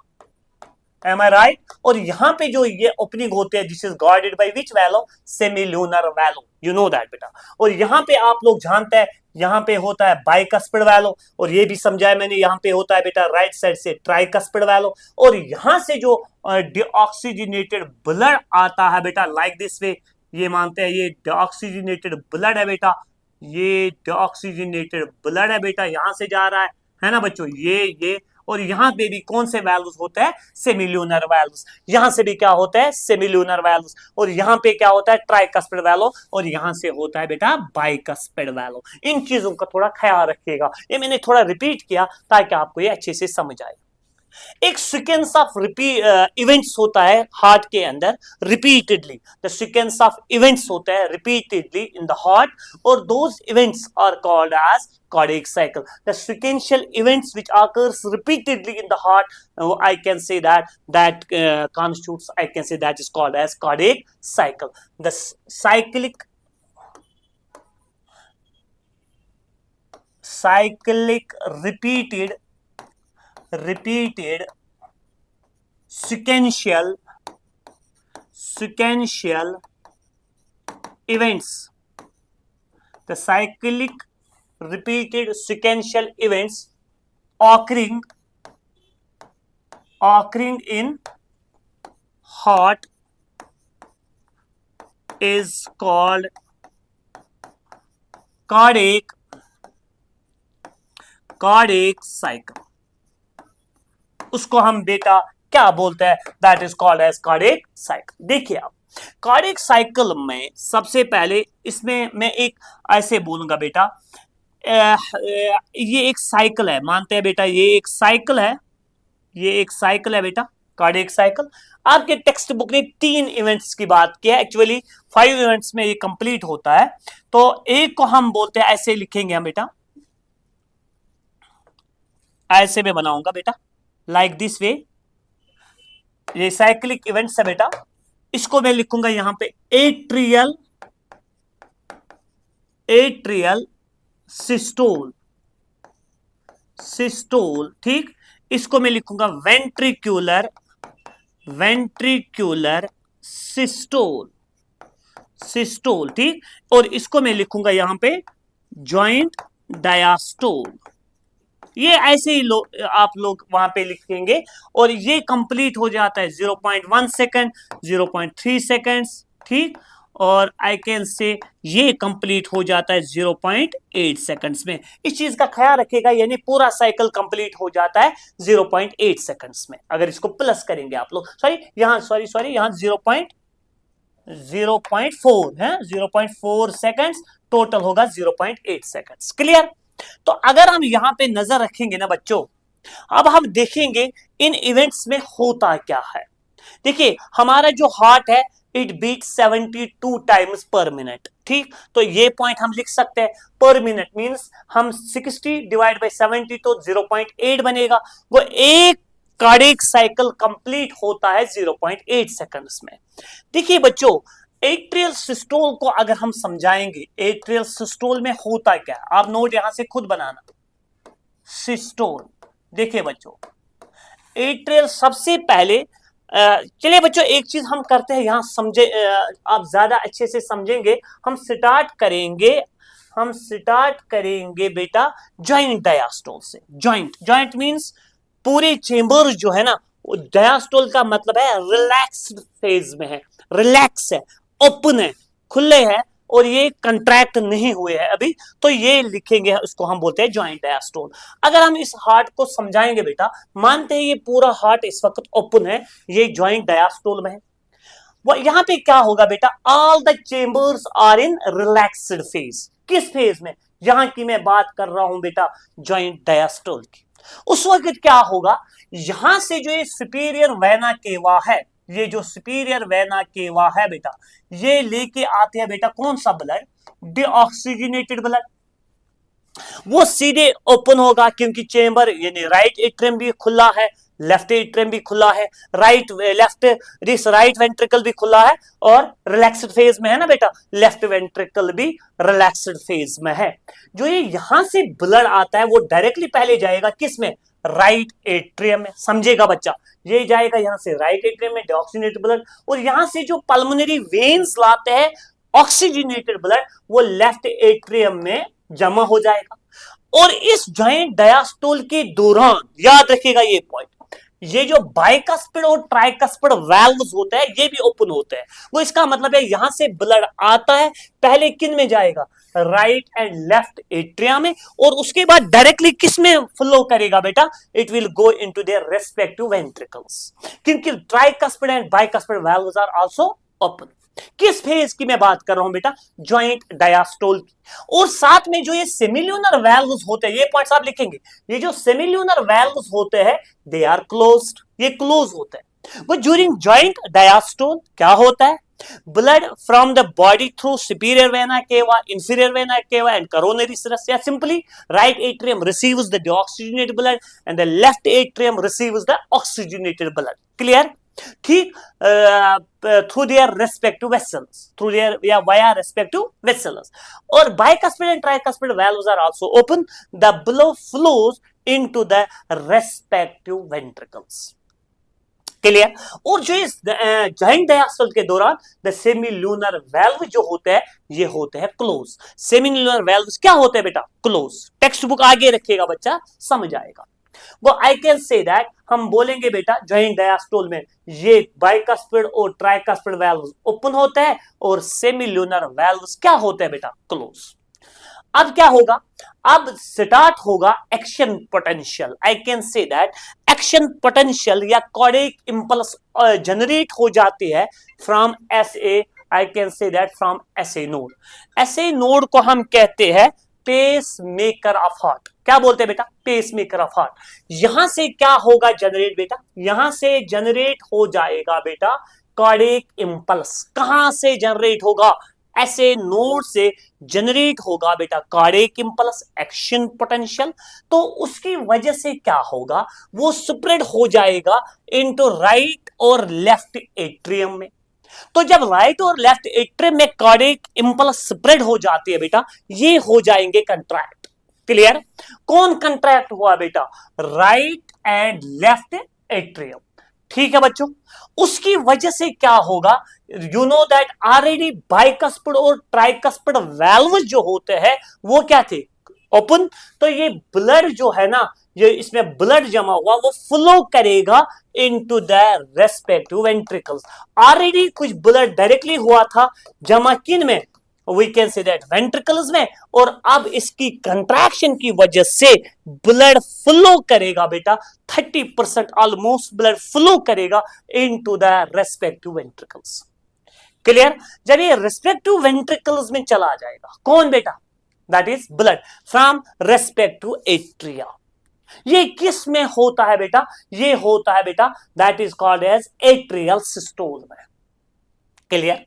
Am I right? और यहां पे जो ये ओपनिंग होते हैं, this is guarded by which वैलो, semilunar वैलो, you know that बेटा। और यहां पे आप लोग जानते हैं, यहां पे होता है बाइकस्पिड वैलो, और ये भी समझाया मैंने, यहां पे होता है बेटा राइट साइड से ट्राइकस्पिड वैलो, और यहां से जो डीऑक्सीजनेटेड ब्लड आता है बेटा, लाइक दिस वे, ये मानते हैं ये डीऑक्सीजनेटेड ब्लड है बेटा, ये डीऑक्सीजनेटेड ब्लड है बेटा, यहां से जा रहा है ना बच्चों, ये और यहां पे भी कौन से वैल्यूज होते हैं, सेमिल्यूनर वैल्यूज, यहां से भी क्या होता है, सेमिल्यूनर वैल्यूज, और यहां पे क्या होता है, ट्राइकस्पिड वैल्यू, और यहां से होता है बेटा बाइकस्पिड वैल्यू। इन चीजों का थोड़ा ख्याल रखिएगा, ये मैंने थोड़ा रिपीट किया ताकि आपको ये अच्छे से समझ आए। एक सीक्वेंस ऑफ इवेंट्स होता है हार्ट के अंदर repeatedly, the sequence of events होता है रिपीटेडली इन द हार्ट, और those events are called as cardiac cycle. The sequential events which occurs repeatedly in the heart, I can say that constitutes, I can say that is called as cardiac cycle. The cyclic repeated sequential events, the cyclic repeated sequential events occurring in heart is called cardiac cycle. उसको हम बेटा क्या बोलते हैं, that is called as cardiac cycle. देखिए आप, कार्डियक साइकिल में सबसे पहले इसमें मैं एक ऐसे बोलूंगा बेटा, ये एक साइकिल है, मानते हैं बेटा ये एक साइकिल है, ये एक साइकिल है बेटा, कार्डियक साइकिल। आपके टेक्स्ट बुक ने 3 इवेंट्स की बात की है, एक्चुअली 5 इवेंट्स में ये कंप्लीट होता है। तो एक को हम बोलते हैं, ऐसे लिखेंगे हम बेटा, ऐसे में बनाऊंगा बेटा, लाइक दिस वे, ये साइक्लिक इवेंट्स है बेटा, इसको मैं लिखूंगा यहां पे एट्रियल सिस्टोल, ठीक। इसको मैं लिखूंगा वेंट्रिक्यूलर सिस्टोल, ठीक। और इसको मैं लिखूंगा यहां पे जॉइंट डायास्टोल, ये ऐसे ही आप लोग वहां पे लिखेंगे, और ये कंप्लीट हो जाता है 0.1 सेकंड, 0.3 सेकंड्स, ठीक। और आई कैन से ये कंप्लीट हो जाता है 0.8 सेकंड्स में। इस चीज का ख्याल रखिएगा, यानी पूरा साइकिल कंप्लीट हो जाता है 0.8 सेकंड्स में, अगर इसको प्लस करेंगे आप लोग, सॉरी यहां 0. 0.4 है, 0.4 सेकंड्स, टोटल होगा 0.8 सेकंड्स। क्लियर? तो अगर हम यहां पे नजर रखेंगे ना बच्चों, अब हम देखेंगे इन इवेंट्स में होता क्या है। देखिए हमारा जो हार्ट है it beat 72 times per minute. ठीक, तो ये पॉइंट हम लिख सकते हैं। पर मिनट मींस हम 60 डिवाइड बाय 70 तो 0.8 बनेगा। वो एक कार्डियक साइकिल कंप्लीट होता है 0.8 सेकंड्स में। देखिए बच्चों, एट्रियल सिस्टोल को अगर हम समझाएंगे, एट्रियल सिस्टोल में होता क्या है, आप नोट यहां से खुद बनाना। सिस्टोल, देखिए बच्चों, एट्रियल सबसे पहले चलिए बच्चों एक चीज हम करते हैं यहां समझे, आप ज्यादा अच्छे से समझेंगे। हम स्टार्ट करेंगे बेटा जॉइंट डायस्टोल से। जॉइंट मींस पूरे चेंबर जो है ना, वो डायस्टोल का मतलब है रिलैक्स्ड फेज में है, रिलैक्स है, ओपन है, खुले है, और ये कंट्रैक्ट नहीं हुए हैं अभी, तो ये लिखेंगे, उसको हम बोलते हैं जॉइंट डायस्टोल। अगर हम इस हार्ट को समझाएंगे बेटा, मानते हैं ये पूरा हार्ट इस वक्त ओपन है, ये जॉइंट डायस्टोल में है, वो यहां पे क्या होगा बेटा, all the chambers are in relaxed phase. किस फेज में? यहां की मैं बात कर रहा हूं बेटा जॉइंट डायस्टोल की। उस वक्त क्या होगा, यहां से जो ये सुपीरियर वेना केवा है, ये जो सुपीरियर वेना केवा है बेटा, ये लेके आते हैं बेटा कौन सा ब्लड, डीऑक्सीजनेटेड ब्लड। वो सीधे ओपन होगा क्योंकि चेंबर यानी राइट एट्रियम भी खुला है, लेफ्ट एट्रियम भी खुला है, राइट वेंट्रिकल भी खुला है, और रिलैक्स्ड फेज में है ना बेटा, लेफ्ट वेंट्रिकल भी रिलैक्स्ड फेज में है। जो ये यहां से ब्लड आता है वो डायरेक्टली पहले जाएगा किस में, राइट एट्रियम में। समझेगा बच्चा, ये जाएगा यहां से राइट एट्रियम में डीऑक्सीजनेटेड ब्लड, और यहां से जो पल्मोनरी वेन्स लाते हैं ऑक्सीजनेटेड ब्लड, वो लेफ्ट एट्रियम में जमा हो जाएगा। और इस जॉइंट डायस्टोल के दौरान याद रखिएगा ये पॉइंट, ये जो बाइकस्पिड और ट्राइकस्पिड वाल्व्स होते हैं ये भी ओपन होते हैं। वो इसका मतलब है यहां से ब्लड आता है, पहले किन में जाएगा, राइट एंड लेफ्ट एट्रिया में, और उसके बाद डायरेक्टली किस में फ्लो करेगा बेटा, it will go into their respective ventricles, क्योंकि tricuspid and bicuspid valves are also open. किस फेज की मैं बात कर रहा हूं बेटा, जॉइंट डायस्टोल की। और साथ में जो ये सेमिल्यूनर वाल्व्स होते हैं, ये पॉइंट्स आप लिखेंगे, ये जो सेमिल्यूनर वाल्व्स होते हैं दे आर क्लोज्ड, ये क्लोज होते हैं। वो ड्यूरिंग जॉइंट डायस्टोल क्या होता है, blood from the body through superior vena cava, inferior vena cava and coronary cirrus. Yeah, simply right atrium receives the deoxygenated blood and the left atrium receives the oxygenated blood. Clear? ठीक, through their respective vessels, through their या वाया रेस्पेक्टिव वेसल्स। और bicuspid and tricuspid valves are also open, the blood flows into the respective ventricles. Clear? और जो इस जॉइंट डायस्टोल के दौरान द सेमिल्यूनर वाल्व जो होते हैं ये होते हैं क्लोज। सेमिल्यूनर वाल्व्स क्या होते हैं बेटा, क्लोज। टेक्स्ट बुक आगे रखिएगा बच्चा, समझ आएगा। वो आई कैन से दैट, हम बोलेंगे बेटा जॉइंट डायस्टोल में ये बाइकस्पिड और ट्राइकस्पिड वाल्व्स ओपन होते हैं और सेमिल्यूनर वाल्व्स क्या होते हैं बेटा, क्लोज। अब क्या होगा, अब स्टार्ट होगा action potential. I can say that action potential या कार्डियक इंपल्स जनरेट हो जाती है from SA, I can say that from SA node. SA node को हम कहते हैं पेस मेकर ऑफ हार्ट। क्या बोलते हैं बेटा, पेस मेकर ऑफ हार्ट। यहां से क्या होगा जनरेट बेटा, यहां से जनरेट हो जाएगा बेटा कार्डियक इंपल्स। कहां से जनरेट होगा, ऐसे नोड से जनरेट होगा बेटा कार्डियक इंपल्स, एक्शन पोटेंशियल। तो उसकी वजह से क्या होगा, वो स्प्रेड हो जाएगा इनटू राइट और लेफ्ट एट्रियम में। तो जब राइट और लेफ्ट एट्रियम में कार्डियक इंपल्स स्प्रेड हो जाती है बेटा, ये हो जाएंगे कंट्रैक्ट। क्लियर? कौन कंट्रैक्ट हुआ बेटा, राइट एंड लेफ्ट एट्रियम। ठीक है बच्चों, उसकी वजह से क्या होगा, you know that already bicuspid और ट्राइकस्पिड वाल्व जो होते हैं वो क्या थे, ओपन। तो ये ब्लड जो है ना, ये इसमें ब्लड जमा हुआ वो फ्लो करेगा into the respective ventricles. Already कुछ ब्लड डायरेक्टली हुआ था जमा किन में, we can say that ventricles में, और अब इसकी कंट्रैक्शन की वजह से ब्लड फ्लो करेगा बेटा 30% ऑलमोस्ट ब्लड फ्लो करेगा into the respective ventricles. Clear? जब ये रेस्पेक्टिव वेंट्रिकल्स में चला जाएगा, कौन बेटा? That is blood from respective atria. ये किस में होता है बेटा? ये होता है बेटा that is called as atrial systole में। क्लियर?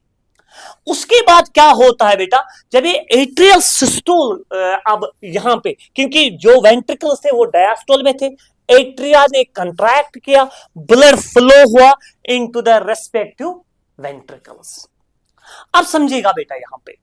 उसके बाद क्या होता है बेटा? जब ये एट्रियल सिस्टोल अब यहां पे, क्योंकि जो वेंट्रिकल्स थे वो डायस्टोल में थे, एट्रिया ने कंट्रैक्ट किया, ब्लड फ्लो हुआ इनटू द रेस्पेक्टिव वेंट्रिकल्स। अब समझिएगा बेटा यहां पे,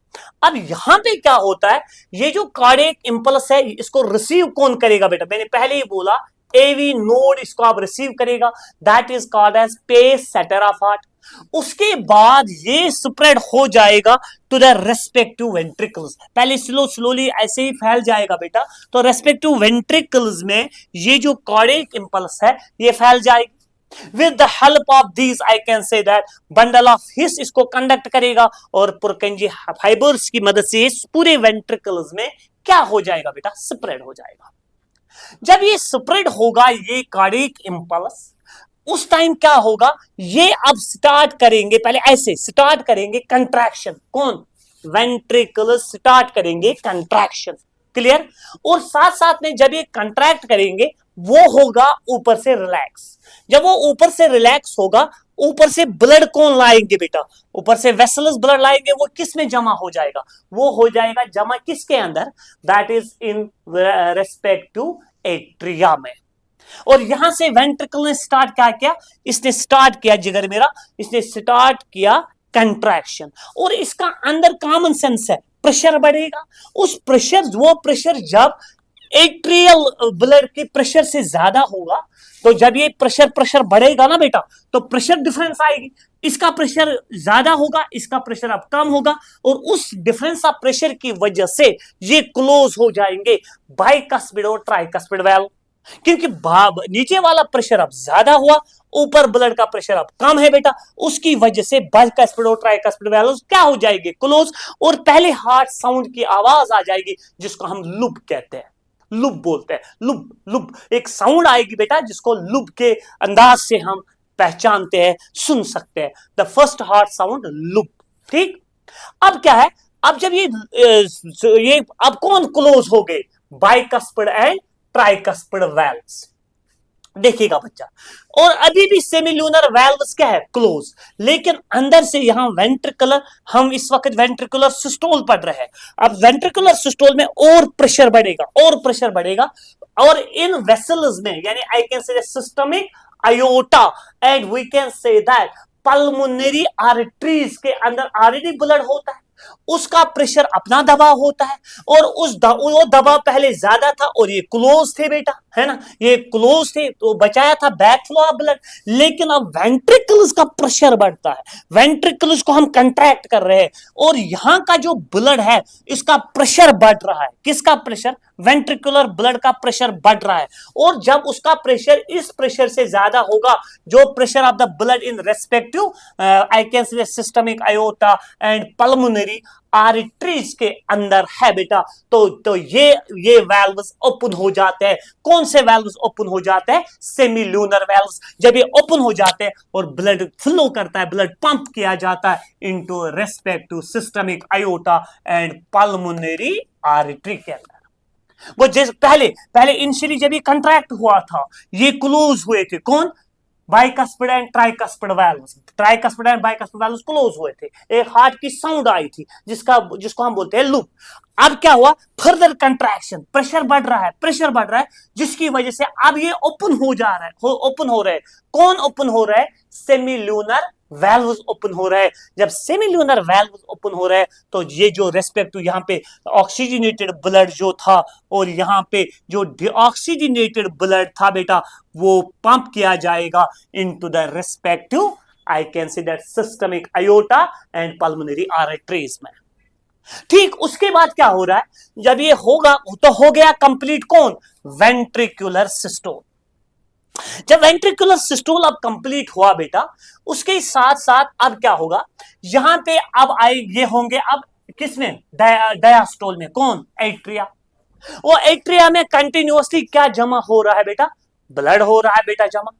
अब यहां पे क्या होता है, ये जो कार्डियक इंपल्स है इसको रिसीव कौन करेगा बेटा? मैंने पहले ही बोला एवी नोड इसको आप रिसीव करेगा, that is called as pacesetter of heart. उसके बाद ये स्प्रेड हो जाएगा टू द रेस्पेक्टिव वेंट्रिकल्स। पहले स्लोली ऐसे ही फैल जाएगा बेटा, तो रेस्पेक्टिव वेंट्रिकल्स में ये जो कार्डियक इंपल्स है ये फैल जाएगी। With the help of these, I can say that bundle of His इसको कंडक्ट करेगा और पुरकेंजी फाइबर्स की मदद से पूरे वेंट्रिकल्स में क्या हो जाएगा बेटा? स्प्रेड हो जाएगा। जब ये स्प्रेड होगा ये कार्डियक इंपल्स, उस टाइम क्या होगा, ये अब स्टार्ट करेंगे, पहले ऐसे स्टार्ट करेंगे कंट्रैक्शन। कौन? वेंट्रिकल्स स्टार्ट करेंगे कंट्रैक्शन। क्लियर? और साथ साथ में जब ये कंट्रैक्ट करेंगे वो होगा ऊपर से रिलैक्स। जब वो ऊपर से रिलैक्स होगा, ऊपर से ब्लड कौन लाएंगे बेटा? ऊपर से वेसल्स ब्लड लाएंगे। वो किस में जमा हो जाएगा? वो हो जाएगा जमा किसके अंदर? That is in respect to atria में। और यहां से वेंट्रिकल ने स्टार्ट क्या किया? इसने स्टार्ट किया जिगर मेरा, इसने स्टार्ट किया कंट्रैक्शन। और इसका अंदर कॉमन सेंस है, प्रेशर बढ़ेगा। उस प्रेशर, वो प्रेशर जब एट्रियल ब्लड के प्रेशर से ज्यादा होगा, तो जब ये प्रेशर बढ़ेगा ना बेटा, तो प्रेशर डिफरेंस आएगी। इसका प्रेशर ज्यादा होगा, इसका प्रेशर अब कम होगा, और उस डिफरेंस ऑफ प्रेशर की वजह से ये क्लोज हो जाएंगे बाइकस्पिड और ट्राइकस्पिड वाल्व। क्योंकि नीचे वाला प्रेशर अब ज्यादा हुआ, ऊपर ब्लड का प्रेशर अब कम है बेटा, उसकी वजह से बाइकस्पिड और ट्राइकस्पिड वाल्व्स क्या हो जाएंगे? क्लोज। और पहले हार्ट साउंड की आवाज आ जाएगी जिसको हम लुब कहते हैं, लुब बोलते हैं। लुब लुब एक साउंड आएगी बेटा जिसको लुब के अंदाज से हम पहचानते हैं, सुन सकते हैं। The first heart sound lub. ठीक? अब क्या है, अब जब ये अब कौन क्लोज हो गए? Bicuspid and tricuspid valves. देखिएगा बच्चा, और अभी भी सेमील्यूनर वाल्व्स क्या है? क्लोज। लेकिन अंदर से यहां वेंट्रिकुलर, हम इस वक्त वेंट्रिकुलर सिस्टोल पढ़ रहे हैं। अब वेंट्रिकुलर सिस्टोल में और प्रेशर बढ़ेगा, और प्रेशर बढ़ेगा, और इन वेसल्स में, यानी I can say systemic aorta and we can say that pulmonary arteries के अंदर ऑलरेडी ब्लड होता है, उसका प्रेशर अपना दबाव होता है, और वो दबाव पहले ज्यादा था और ये क्लोज थे बेटा, है ना, ये क्लोज थे तो बचाया था बैक फ्लो ऑफ ब्लड। लेकिन अब वेंट्रिकल्स का प्रेशर बढ़ता है, वेंट्रिकल्स को हम कंट्रैक्ट कर रहे हैं, और यहां का जो ब्लड है इसका प्रेशर बढ़ रहा है। किसका प्रेशर? वेंट्रिकुलर ब्लड का प्रेशर बढ़ रहा है। और जब उसका प्रेशर इस प्रेशर से ज्यादा होगा, जो pressure of the blood in respective I can say systemic aorta and pulmonary arteries के अंदर है बेटा, तो ये वाल्व्स ओपन हो जाते हैं। कौन से वाल्व्स ओपन हो जाते हैं? सेमील्यूनर वाल्व्स। जब ये ओपन हो जाते हैं और ब्लड फ्लो करता है, ब्लड पंप किया जाता है into respective systemic aorta and pulmonary artery के अंदर। वो जैसे पहले इनिशियली जब ये कंट्रैक्ट हुआ था, ये क्लोज हुए थे। कौन? Bicuspid and tricuspid valves. Tricuspid and bicuspid valves close हुए थे। एक हार्ट की साउंड आई थी जिसको हम बोलते हैं लूप। अब क्या हुआ? फर्दर कंट्रैक्शन, प्रेशर बढ़ रहा है, जिसकी वजह से अब ये ओपन हो जा रहा है, ओपन हो रहे हैं। कौन ओपन हो रहा है? सेमील्यूनर वाल्व्स ओपन हो रहा है। जब सेमील्यूनर वाल्व्स ओपन हो रहा है तो ये जो रेस्पेक्टिव यहाँ पे ऑक्सीजनेटेड ब्लड जो था, और यहाँ पे जो डिऑक्सीजनेटेड ब्लड था बेटा, वो पंप किया जाएगा into the respective I can say that systemic aorta and pulmonary arteries में। ठीक, उसके बाद क्या हो रहा है? जब ये होगा तो हो गया कंप्लीट कौन? Ventricular systole. जब वेंट्रिकुलर सिस्टोल अब कंप्लीट हुआ बेटा, उसके साथ साथ अब क्या होगा? यहां पे अब आए ये होंगे अब किसमें? डायस्टोल में। कौन? एट्रिया। वो एट्रिया में कंटिन्यूअसली क्या जमा हो रहा है बेटा? ब्लड हो रहा है बेटा जमा।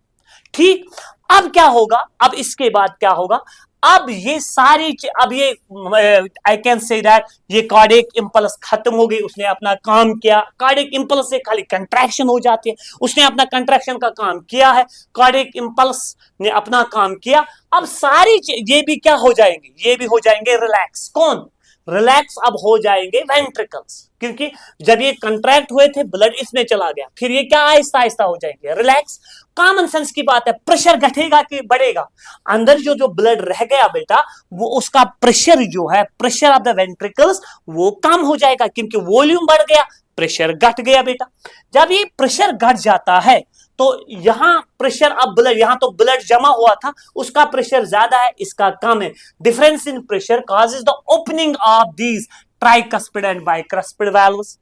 ठीक, अब क्या होगा? अब इसके बाद क्या होगा? अब ये सारी अब ये आई कैन से दैट ये कार्डियक इंपल्स खत्म हो गई, उसने अपना काम किया। कार्डियक इंपल्स से खाली कंट्रैक्शन हो जाती है, उसने अपना कंट्रैक्शन का काम किया है, कार्डियक इंपल्स ने अपना काम किया। अब सारी ये भी क्या हो जाएंगे, ये भी हो जाएंगे रिलैक्स। कौन रिलैक्स? अब हो जाएंगे वेंट्रिकल्स, क्योंकि जब ये कंट्रैक्ट हुए थे ब्लड इसमें चला गया, फिर ये क्या आहिस्ता आहिस्ता हो जाएंगे रिलैक्स। कॉमन सेंस की बात है, प्रेशर घटेगा कि बढ़ेगा? अंदर जो जो ब्लड रह गया बेटा, वो उसका प्रेशर जो है, प्रेशर ऑफ द वेंट्रिकल्स, वो कम हो जाएगा, क्योंकि वॉल्यूम बढ़ गया, प्रेशर घट गया बेटा। जब ये प्रेशर घट जाता है तो यहां प्रेशर, अब ब्लड, यहां तो ब्लड जमा हुआ था, उसका प्रेशर ज्यादा है, इसका कम है। Difference in pressure causes the opening of these tricuspid and bicuspid valves.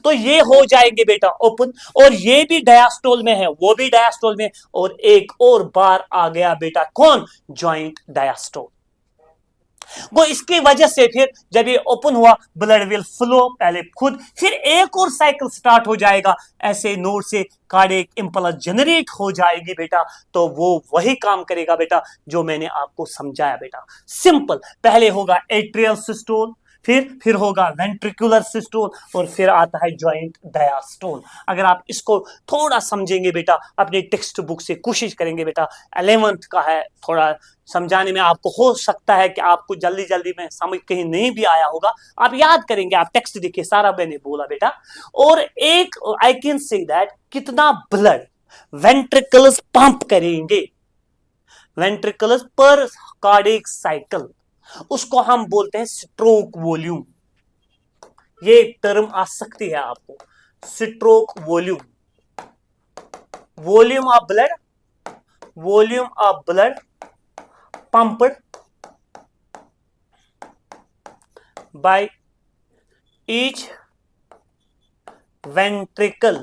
तो ये हो जाएंगे बेटा ओपन, और ये भी डायस्टोल में है, वो भी डायस्टोल में, और एक और बार आ गया बेटा कौन? Joint diastole. वो इसकी वजह से फिर जब ये ओपन हुआ, ब्लड विल फ्लो पहले खुद, फिर एक और साइकिल स्टार्ट हो जाएगा, ऐसे नोड से कार्डियक इंपल्स जनरेट हो जाएगी बेटा। तो वो वही काम करेगा बेटा जो मैंने आपको समझाया बेटा, सिंपल। पहले होगा एट्रियल सिस्टोल, फिर होगा वेंट्रिकुलर सिस्टोल, और फिर आता है जॉइंट डायस्टोल। अगर आप इसको थोड़ा समझेंगे बेटा, अपने टेक्स्ट बुक से कोशिश करेंगे बेटा, 11th का है, थोड़ा समझाने में आपको हो सकता है कि आपको जल्दी जल्दी में समझ कहीं नहीं भी आया होगा, आप याद करेंगे, आप टेक्स्ट देखिए, सारा मैंने बोला बेटा। और एक आई कैन से दैट कितना ब्लड वेंट्रिकल्स पंप करेंगे, वेंट्रिकल्स पर कार्डियक साइकिल, उसको हम बोलते हैं स्ट्रोक वॉल्यूम। ये टर्म आ सकती है आपको, stroke volume. Volume of blood, volume of blood pumped by each ventricle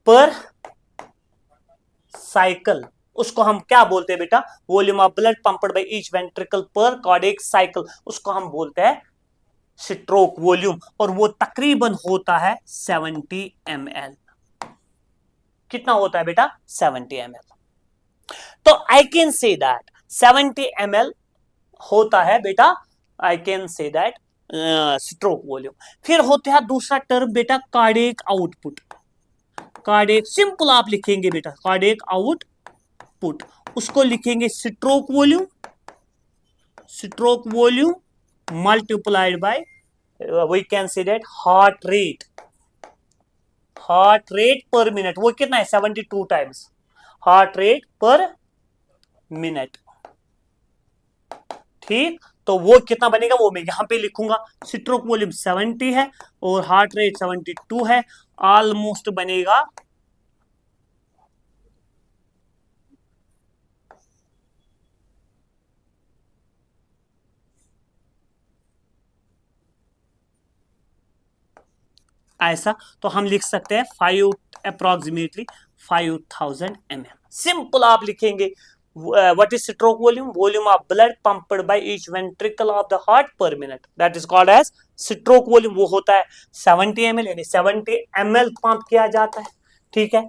per cycle, उसको हम क्या बोलते हैं बेटा? Volume of blood pumped by each ventricle पर कार्डियक साइकिल, उसको हम बोलते हैं स्ट्रोक वॉल्यूम, और वो तकरीबन होता है 70 ml। कितना होता है बेटा? 70 ml। तो I can say that 70 ml होता है बेटा, आई can say that stroke volume. फिर होता है दूसरा टर्म बेटा कार्डियक आउटपुट। कार्डियक सिंपल आप लिखेंगे बेटा, कार्डियक आउटपुट, उसको लिखेंगे stroke volume, stroke volume multiplied by we can say that heart rate, heart rate per minute. वो कितना है? 72 times heart rate per minute. ठीक, तो वो कितना बनेगा वो मैं यहां पे लिखूंगा। स्ट्रोक वॉल्यूम 70 है और हार्ट रेट 72 है, ऑलमोस्ट बनेगा ऐसा। तो हम लिख सकते हैं 5 अप्रोक्सीमेटली 5000 ml। सिंपल आप लिखेंगे what is stroke volume? Volume of blood pumped by each ventricle of the heart per minute, that is called as stroke volume। वो होता है 70 ml, यानी 70 ml पंप किया जाता है, ठीक है,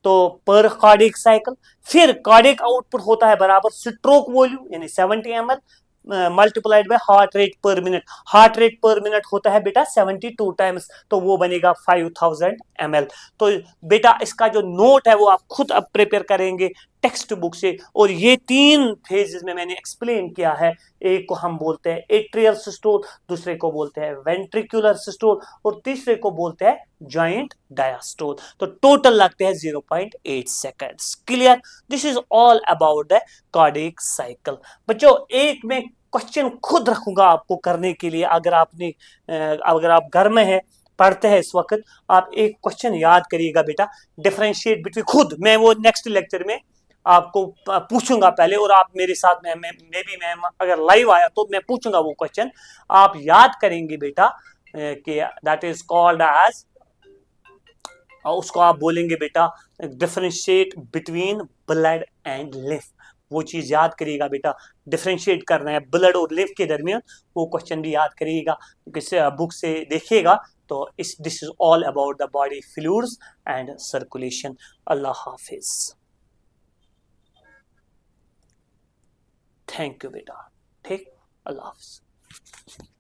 तो पर कार्डियक साइकिल। फिर कार्डियक आउटपुट होता है बराबर स्ट्रोक वॉल्यूम यानी 70 ml multiplied by heart rate per minute. Heart rate per minute होता है बेटा 72 टाइम्स, तो वो बनेगा 5000 ml। तो बेटा इसका जो नोट है वो आप खुद अब प्रिपेयर करेंगे टेक्स्ट बुक से, और ये 3 फेजेस में मैंने एक्सप्लेन किया है। एक को हम बोलते हैं एट्रियल सिस्टोल, दूसरे को बोलते हैं वेंट्रिकुलर सिस्टोल, और तीसरे को बोलते हैं जॉइंट डायस्टोल। तो टोटल लगते हैं 0.8 seconds. Clear? This is all about the cardiac cycle. बच्चों एक मैं क्वेश्चन खुद रखूंगा आपको करने के लिए, अगर आप घर में हैं, पढ़ते हैं इस वक्त, आप एक क्वेश्चन याद करिएगा बेटा, डिफरेंशिएट बिटवीन, खुद मैं वो नेक्स्ट लेक्चर में आपको पूछूंगा पहले, और आप मेरे साथ मैं अगर लाइव आया तो मैं पूछूंगा वो क्वेश्चन, आप याद करेंगे बेटा कि दैट इज कॉल्ड एज, उसको आप बोलेंगे बेटा differentiate between blood and lymph. वो चीज याद करिएगा बेटा, डिफरेंशिएट करना है ब्लड और लिम्फ के दरमियान, वो क्वेश्चन भी याद करिएगा, किसी बुक से देखिएगा। तो this is all about the body fluids and circulation. Allah Hafiz. Thank you बेटा। ठीक, अल्लाह हाफिज।